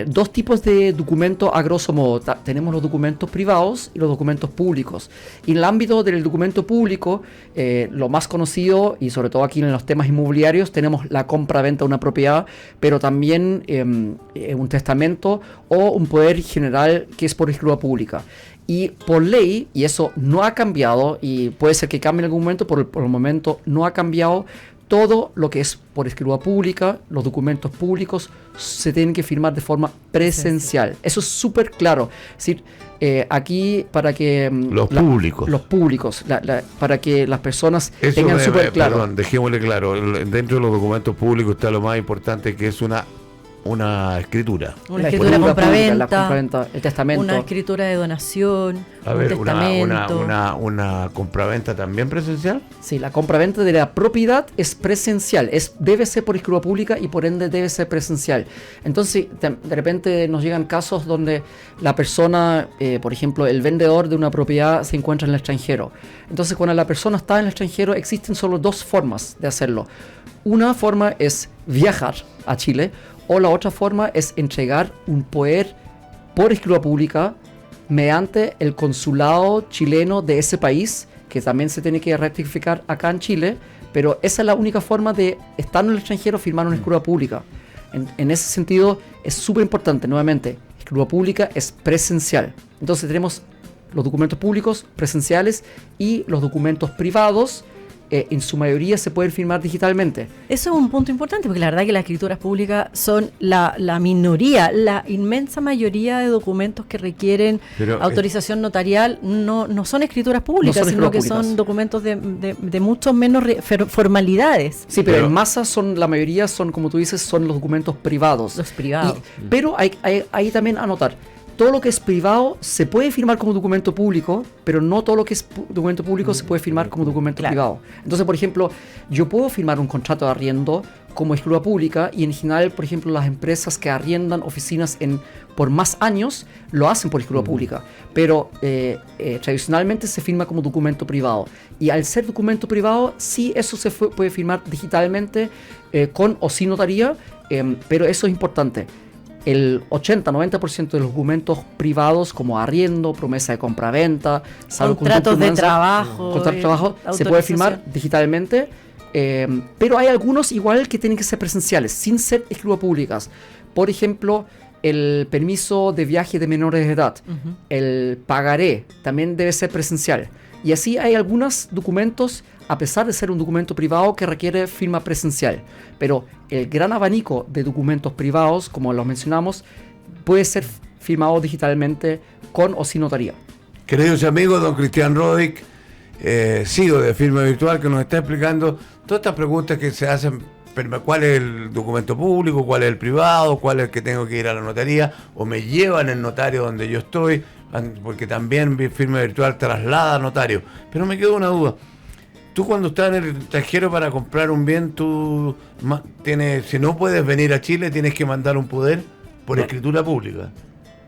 dos tipos de documentos a grosso modo. Tenemos los documentos privados y los documentos públicos. Y en el ámbito del documento público, lo más conocido, y sobre todo aquí en los temas inmobiliarios, tenemos la compra-venta de una propiedad, pero también un testamento o un poder general que es por escritura pública. Y por ley, y eso no ha cambiado, y puede ser que cambie en algún momento, por el momento no ha cambiado, todo lo que es por escritura pública, los documentos públicos se tienen que firmar de forma presencial. Eso es súper claro. Es decir, aquí para que los públicos, para que las personas tengan súper claro. Perdón, dejémosle claro. Dentro de los documentos públicos está lo más importante, que es una escritura. Una escritura de compraventa, el testamento. Una escritura de donación, testamento. Una compraventa también presencial. Sí, la compraventa de la propiedad es presencial, debe ser por escritura pública y por ende debe ser presencial. Entonces, de repente nos llegan casos donde la persona, por ejemplo, el vendedor de una propiedad se encuentra en el extranjero. Entonces, cuando la persona está en el extranjero, existen solo dos formas de hacerlo. Una forma es viajar a Chile, o la otra forma es entregar un poder por escritura pública mediante el consulado chileno de ese país, que también se tiene que rectificar acá en Chile, pero esa es la única forma de estar en el extranjero, firmar una escritura pública. En ese sentido es súper importante, nuevamente, escritura pública es presencial. Entonces tenemos los documentos públicos presenciales y los documentos privados, en su mayoría se pueden firmar digitalmente. Eso es un punto importante, porque la verdad que las escrituras públicas son la minoría, la inmensa mayoría de documentos que requieren autorización notarial no son escrituras públicas, sino que son documentos de mucho menos formalidades. Sí, pero en masa la mayoría son, como tú dices, son los documentos privados. Los privados. Pero hay también anotar, todo lo que es privado se puede firmar como documento público, pero no todo lo que es documento público se puede firmar como documento privado. Entonces, por ejemplo, yo puedo firmar un contrato de arriendo como escritura pública, y en general, por ejemplo, las empresas que arriendan oficinas por más años lo hacen por escritura pública, pero tradicionalmente se firma como documento privado. Y al ser documento privado, sí, eso se puede firmar digitalmente con o sin notaría, pero eso es importante. El 80-90% de los documentos privados, como arriendo, promesa de compraventa, contratos de trabajo, se puede firmar digitalmente, pero hay algunos igual que tienen que ser presenciales, sin ser escrituras públicas. Por ejemplo, el permiso de viaje de menores de edad, el pagaré, también debe ser presencial. Y así hay algunos documentos, a pesar de ser un documento privado, que requiere firma presencial. Pero el gran abanico de documentos privados, como los mencionamos, puede ser firmado digitalmente con o sin notaría. Queridos amigos, don Cristian Rodic, CEO de Firma Virtual, que nos está explicando todas estas preguntas que se hacen. ¿Cuál es el documento público? ¿Cuál es el privado? ¿Cuál es el que tengo que ir a la notaría? ¿O me llevan el notario donde yo estoy? Porque también Firma Virtual traslada a notario. Pero me quedó una duda. Tú, cuando estás en el extranjero para comprar un bien, tú si no puedes venir a Chile, tienes que mandar un poder por escritura pública.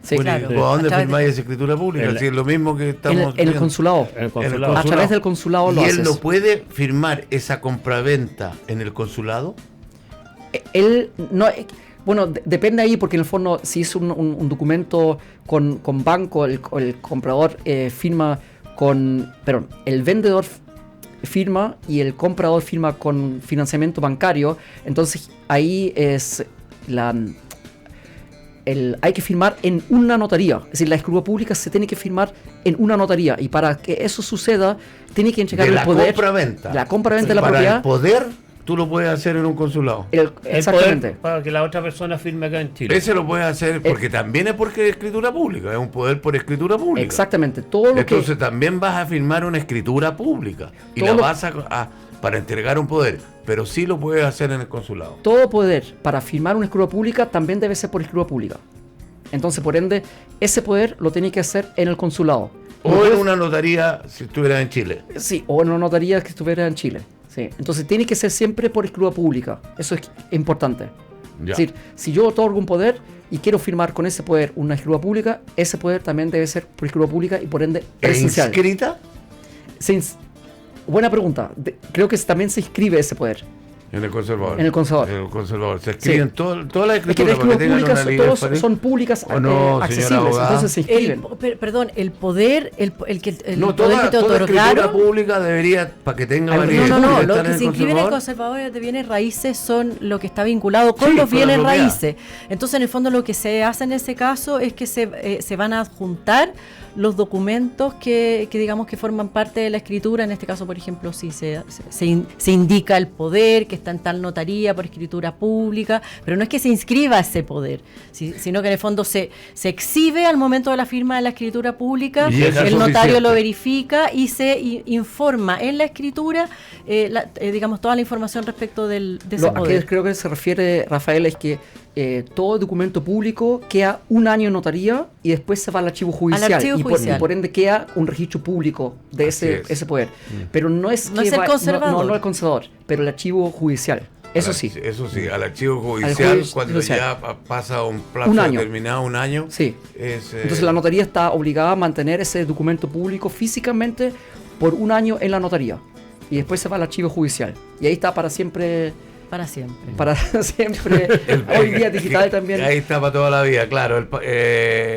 Sí, claro. ¿A dónde firmáis esa escritura pública? Si es lo mismo que estamos en el consulado. A través del consulado lo haces. ¿Y él no puede firmar esa compraventa en el consulado? Él no... Bueno, depende ahí, porque en el fondo, si es un documento con banco, el comprador firma el vendedor firma y el comprador firma con financiamiento bancario. Entonces ahí es hay que firmar en una notaría. Es decir, la escritura pública se tiene que firmar en una notaría, y para que eso suceda tiene que entregar el poder. La compraventa de la propiedad. El poder tú lo puedes hacer en un consulado. Exactamente. El poder para que la otra persona firme acá en Chile. Ese lo puedes hacer porque también es porque es escritura pública, es un poder por escritura pública. Exactamente. Entonces también vas a firmar una escritura pública y la vas para entregar un poder, pero sí lo puedes hacer en el consulado. Todo poder para firmar una escritura pública también debe ser por escritura pública. Entonces, por ende, ese poder lo tiene que hacer en el consulado. O en una notaría si estuviera en Chile. Sí, o en una notaría que estuviera en Chile. Sí. Entonces tiene que ser siempre por escritura pública. Eso es importante. Ya. Es decir, si yo otorgo un poder y quiero firmar con ese poder una escritura pública, ese poder también debe ser por escritura pública y por ende presencial. ¿Inscrita? Buena pregunta. Creo que también se inscribe ese poder. En el conservador. En el conservador. En el conservador. Se escriben todas las escrituras para que tengan una línea. Son públicas, accesibles, entonces se inscriben. Perdón, el poder, el poder que te toda otorgaron. pública debería, para que tenga validez. No, lo que se inscribe en el conservador de bienes raíces son lo que está vinculado con los bienes raíces. Entonces, en el fondo, lo que se hace en ese caso es que se van a adjuntar los documentos que digamos que forman parte de la escritura. En este caso, por ejemplo, si se indica el poder que está en tal notaría por escritura pública, pero no es que se inscriba ese poder, sino que en el fondo se exhibe al momento de la firma de la escritura pública, el notario lo verifica y se informa en la escritura, digamos, toda la información respecto de ese poder. A que creo que se refiere, Rafael, es que todo documento público queda un año en notaría y después se va al archivo judicial. Y por ende queda un registro público de ese poder. Pero no es el conservador. No el conservador, pero el archivo judicial. Eso sí, al archivo judicial, cuando ya pasa un plazo determinado, un año. Sí. Entonces la notaría está obligada a mantener ese documento público físicamente por un año en la notaría. Y después se va al archivo judicial. Y ahí está para siempre. Para siempre. Hoy día digital también. Ahí está para toda la vida, claro.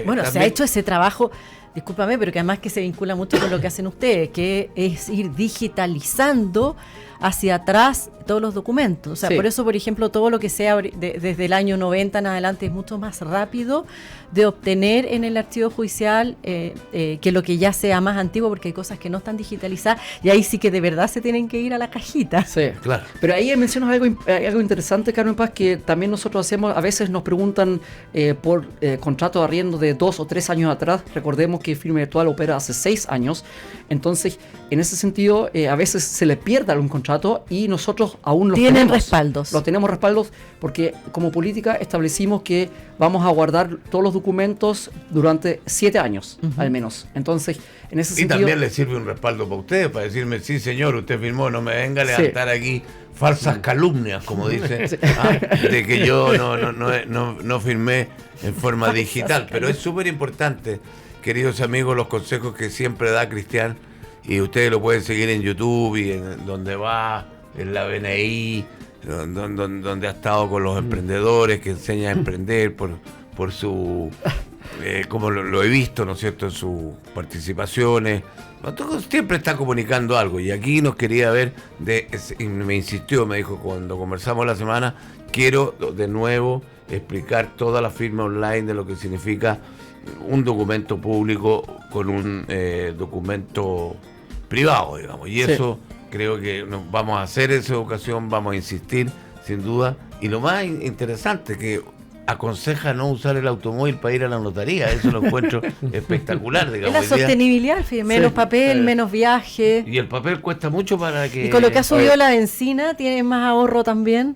Bueno, se ha hecho ese trabajo, discúlpame, pero que además que se vincula mucho con lo que hacen ustedes, que es ir digitalizando hacia atrás todos los documentos. O sea, por eso, por ejemplo, todo lo que sea desde el año 90 en adelante es mucho más rápido de obtener en el archivo judicial que lo que ya sea más antiguo, porque hay cosas que no están digitalizadas y ahí sí que de verdad se tienen que ir a la cajita. Sí, claro. Pero ahí mencionas algo interesante, Carmen Paz, que también nosotros hacemos. A veces nos preguntan por contrato de arriendo de 2 o 3 años atrás. Recordemos que Firme Virtual opera hace 6 años. Entonces, en ese sentido, a veces se le pierde algún contrato y nosotros aún los tenemos. Respaldos. Los tenemos respaldos porque como política establecimos que vamos a guardar todos los documentos durante 7 años, al menos. Entonces, en ese sentido. Y también le sirve un respaldo para ustedes, para decirme, sí, señor, usted firmó, no me venga a levantar aquí falsas calumnias, como dice, de que yo no firmé en forma digital. Pero es súper importante, queridos amigos, los consejos que siempre da Cristian, y ustedes lo pueden seguir en YouTube y en donde va, en la BNI, donde ha estado con los emprendedores, que enseña a emprender por su, como lo he visto, ¿no es cierto?, en sus participaciones. Siempre está comunicando algo, y aquí nos quería ver, me insistió, me dijo cuando conversamos la semana, quiero de nuevo explicar toda la firma online de lo que significa un documento público con un documento privado, digamos, y eso creo que vamos a hacer esa educación, vamos a insistir, sin duda, y lo más interesante, que aconseja no usar el automóvil para ir a la notaría. Eso lo encuentro espectacular, digamos. Es la sostenibilidad, menos papel, menos viaje. Y el papel cuesta mucho para que... Y con lo que ha subido la benzina, ¿tiene más ahorro también?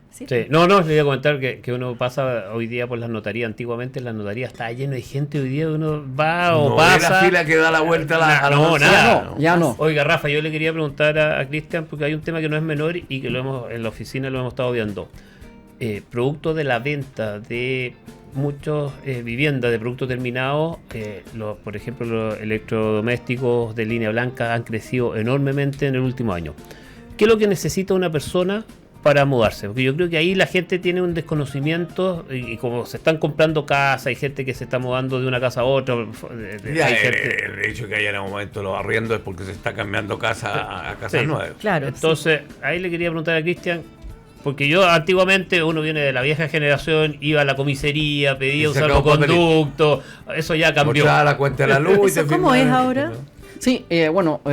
Sí. No, les voy a comentar que uno pasa hoy día por las notarías. Antiguamente en las notarías estaba lleno de gente. Hoy día uno va o pasa. La fila que da la vuelta a la nada. Ya no. Oiga, Rafa, yo le quería preguntar a Cristian, porque hay un tema que no es menor y que en la oficina lo hemos estado viendo. Producto de la venta de muchas viviendas de productos terminados, por ejemplo, los electrodomésticos de línea blanca han crecido enormemente en el último año. ¿Qué es lo que necesita una persona para mudarse? Porque yo creo que ahí la gente tiene un desconocimiento, y como se están comprando casas, hay gente que se está mudando de una casa a otra. El hecho que haya en un momento los arriendos es porque se está cambiando casa a casas nuevas. Claro. Entonces, ahí le quería preguntar a Cristian, porque yo antiguamente, uno viene de la vieja generación, iba a la comisaría, pedía un salvoconducto, eso ya cambió. La cuenta de la luz. ¿Cómo es ahora? Sí,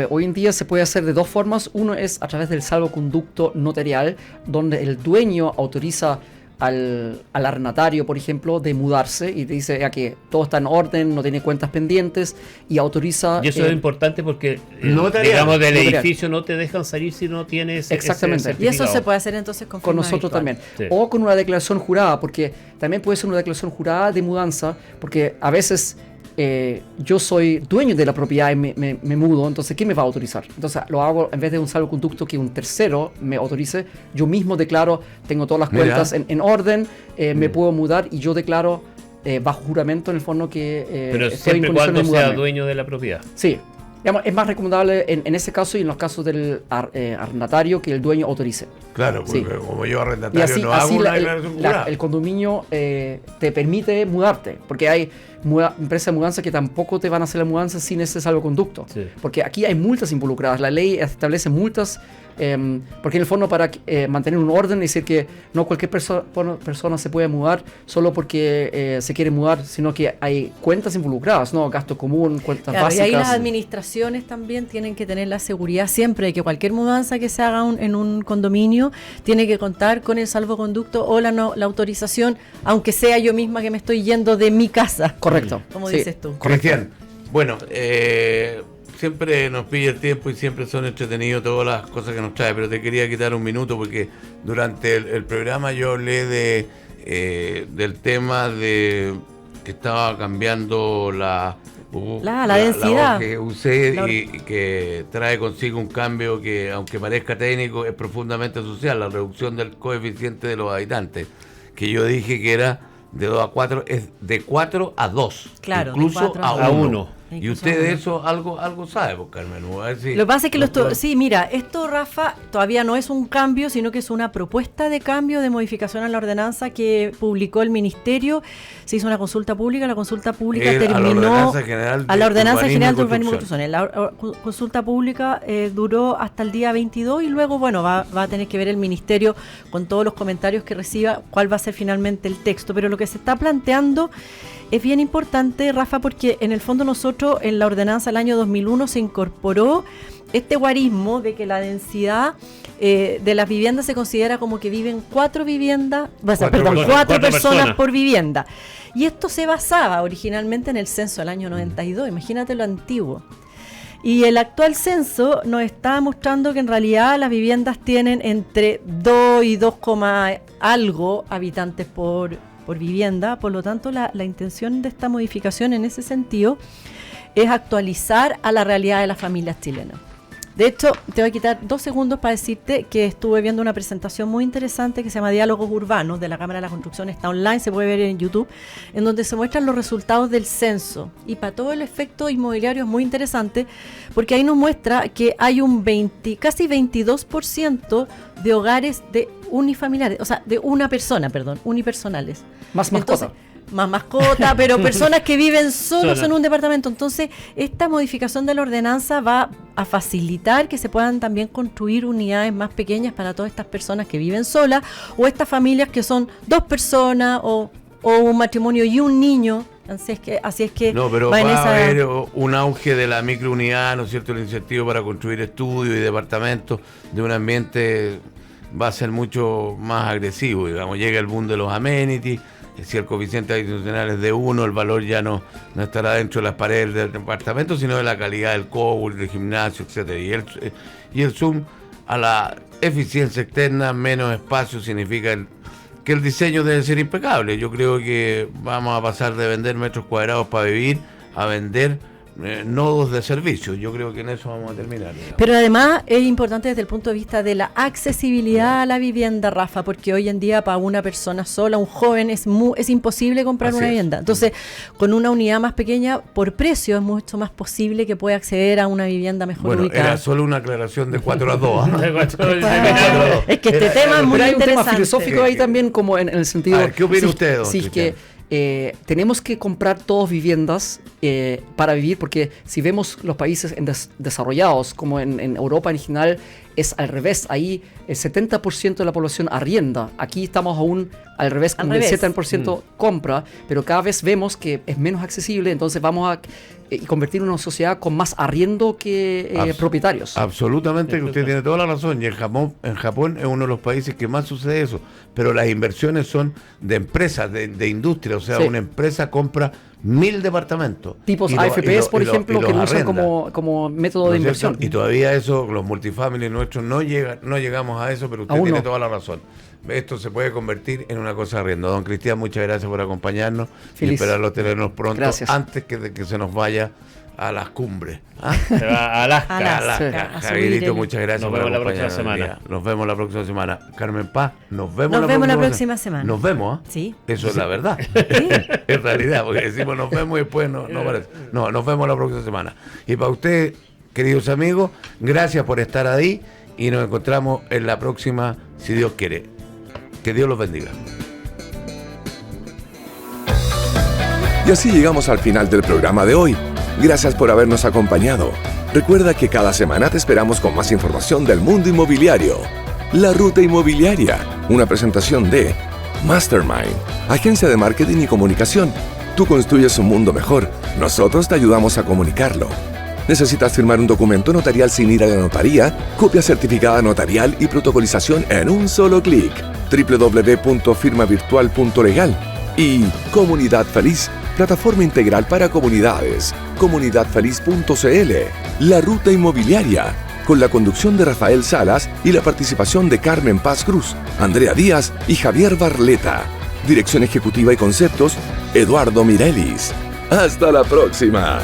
hoy en día se puede hacer de dos formas. Uno es a través del salvoconducto notarial, donde el dueño autoriza al arrendatario, por ejemplo, de mudarse y te dice que todo está en orden, no tiene cuentas pendientes, y autoriza... Y eso es importante porque, digamos, del edificio no te dejan salir si no tienes exactamente. Y eso se puede hacer entonces con nosotros también. Sí. O con una declaración jurada, porque también puede ser una declaración jurada de mudanza, porque a veces... yo soy dueño de la propiedad y me mudo, entonces ¿quién me va a autorizar? Entonces lo hago en vez de un salvoconducto que un tercero me autorice, yo mismo declaro, tengo todas las cuentas en orden, me puedo mudar, y yo declaro bajo juramento en el fondo que pero siempre y cuando sea dueño de la propiedad. Sí. Digamos, es más recomendable en ese caso y en los casos del arrendatario que el dueño autorice. Claro, porque como yo arrendatario así, no hago una declaración jurada. El condominio te permite mudarte, porque hay empresas de mudanza que tampoco te van a hacer la mudanza sin ese salvoconducto. Sí. Porque aquí hay multas involucradas. La ley establece multas, porque en el fondo para mantener un orden, es decir que no cualquier persona se puede mudar solo porque se quiere mudar, sino que hay cuentas involucradas, ¿no? Gasto común, cuentas básicas. Y ahí las administraciones también tienen que tener la seguridad siempre de que cualquier mudanza que se haga en un condominio tiene que contar con el salvoconducto o la autorización, aunque sea yo misma que me estoy yendo de mi casa. Correcto. Como dices tú. Cristian, bueno, siempre nos pide el tiempo y siempre son entretenidos todas las cosas que nos trae, pero te quería quitar un minuto porque durante el programa yo hablé del tema de que estaba cambiando la densidad que usé y que trae consigo un cambio que, aunque parezca técnico, es profundamente social, la reducción del coeficiente de los habitantes, que yo dije que era de 2 a 4, es de 4 a 2, claro, incluso a 1. Y Incluso usted de eso algo sabe, pues, Carmen. A ver si lo que pasa es que sí, mira, esto, Rafa, todavía no es un cambio, sino que es una propuesta de cambio, de modificación a la ordenanza que publicó el Ministerio. Se hizo una consulta pública, la consulta pública terminó a la Ordenanza General de Urbanismo y Construcción. La consulta pública duró hasta el día 22 y luego, bueno, va a tener que ver el Ministerio con todos los comentarios que reciba cuál va a ser finalmente el texto. Pero lo que se está planteando es bien importante, Rafa, porque en el fondo nosotros en la ordenanza del año 2001 se incorporó este guarismo de que la densidad de las viviendas se considera como que viven 4 personas por vivienda. Y esto se basaba originalmente en el censo del año 92, imagínate lo antiguo. Y el actual censo nos está mostrando que en realidad las viviendas tienen entre 2 y 2, algo habitantes por vivienda. Por lo tanto, la intención de esta modificación en ese sentido es actualizar a la realidad de las familias chilenas. De hecho, te voy a quitar 2 segundos para decirte que estuve viendo una presentación muy interesante que se llama Diálogos Urbanos de la Cámara de la Construcción, está online, se puede ver en YouTube, en donde se muestran los resultados del censo. Y para todo el efecto inmobiliario es muy interesante, porque ahí nos muestra que hay casi 22% de hogares de unifamiliares, o sea, de una persona, unipersonales. Más mascota, pero personas que viven solos en un departamento. Entonces, esta modificación de la ordenanza va a facilitar que se puedan también construir unidades más pequeñas para todas estas personas que viven solas, o estas familias que son 2 personas o un matrimonio y un niño. Así es que no, pero va a haber un auge de la microunidad, ¿no es cierto? El incentivo para construir estudios y departamentos de un ambiente va a ser mucho más agresivo, digamos. Llega el boom de los amenities. Si el coeficiente adicional es de 1, el valor ya no estará dentro de las paredes del departamento, sino de la calidad del cowork, del gimnasio, etcétera. Y el zoom a la eficiencia externa, menos espacio, significa que el diseño debe ser impecable. Yo creo que vamos a pasar de vender metros cuadrados para vivir a vender nodos de servicio. Yo creo que en eso vamos a terminar, digamos. Pero además es importante desde el punto de vista de la accesibilidad a la vivienda, Rafa, porque hoy en día para una persona sola, un joven, es imposible comprar una vivienda. Entonces, con una unidad más pequeña, por precio es mucho más posible que pueda acceder a una vivienda mejor ubicada. Era solo una aclaración de 4 a 2. Es que este tema es muy hay interesante. Un tema filosófico ahí también, como en el sentido... A ver, ¿qué opina usted, don Cristian? Tenemos que comprar todas viviendas para vivir, porque si vemos los países desarrollados, como en Europa en general, es al revés. Ahí el 70% de la población arrienda. Aquí estamos aún al revés, con el 70% compra, pero cada vez vemos que es menos accesible, entonces vamos a convertir una sociedad con más arriendo que propietarios. Absolutamente, que usted tiene toda la razón. Y en Japón es uno de los países que más sucede eso. Pero las inversiones son de empresas, de industria. O sea, una empresa compra 1000 departamentos. Tipos AFPs, por ejemplo, que lo usan como método de inversión. Y todavía eso, los multifamilies nuestros, no llegamos a eso, pero usted tiene toda la razón. Esto se puede convertir en una cosa de arriendo. Don Cristian, muchas gracias por acompañarnos. Feliz. Y esperarlo tenernos pronto. Gracias. Antes que se nos vaya a las cumbres. Se va a Alaska. Javierito, muchas gracias por acompañarnos. Nos vemos la próxima semana. Carmen Paz, nos vemos la próxima semana. Nos vemos, ¿eh? Sí. Eso es la verdad. ¿Sí? En realidad, porque decimos nos vemos y después no parece. No, nos vemos la próxima semana. Y para usted, queridos amigos, gracias por estar ahí y nos encontramos en la próxima, si Dios quiere. Que Dios los bendiga. Y así llegamos al final del programa de hoy. Gracias por habernos acompañado. Recuerda que cada semana te esperamos con más información del mundo inmobiliario. La Ruta Inmobiliaria, una presentación de Mastermind, agencia de marketing y comunicación. Tú construyes un mundo mejor, nosotros te ayudamos a comunicarlo. ¿Necesitas firmar un documento notarial sin ir a la notaría? Copia certificada notarial y protocolización en un solo clic. www.firmavirtual.legal. Y Comunidad Feliz, plataforma integral para comunidades. Comunidadfeliz.cl. La Ruta Inmobiliaria, con la conducción de Rafael Salas y la participación de Carmen Paz Cruz, Andrea Díaz y Javier Barleta. Dirección ejecutiva y conceptos, Eduardo Mirelis. ¡Hasta la próxima!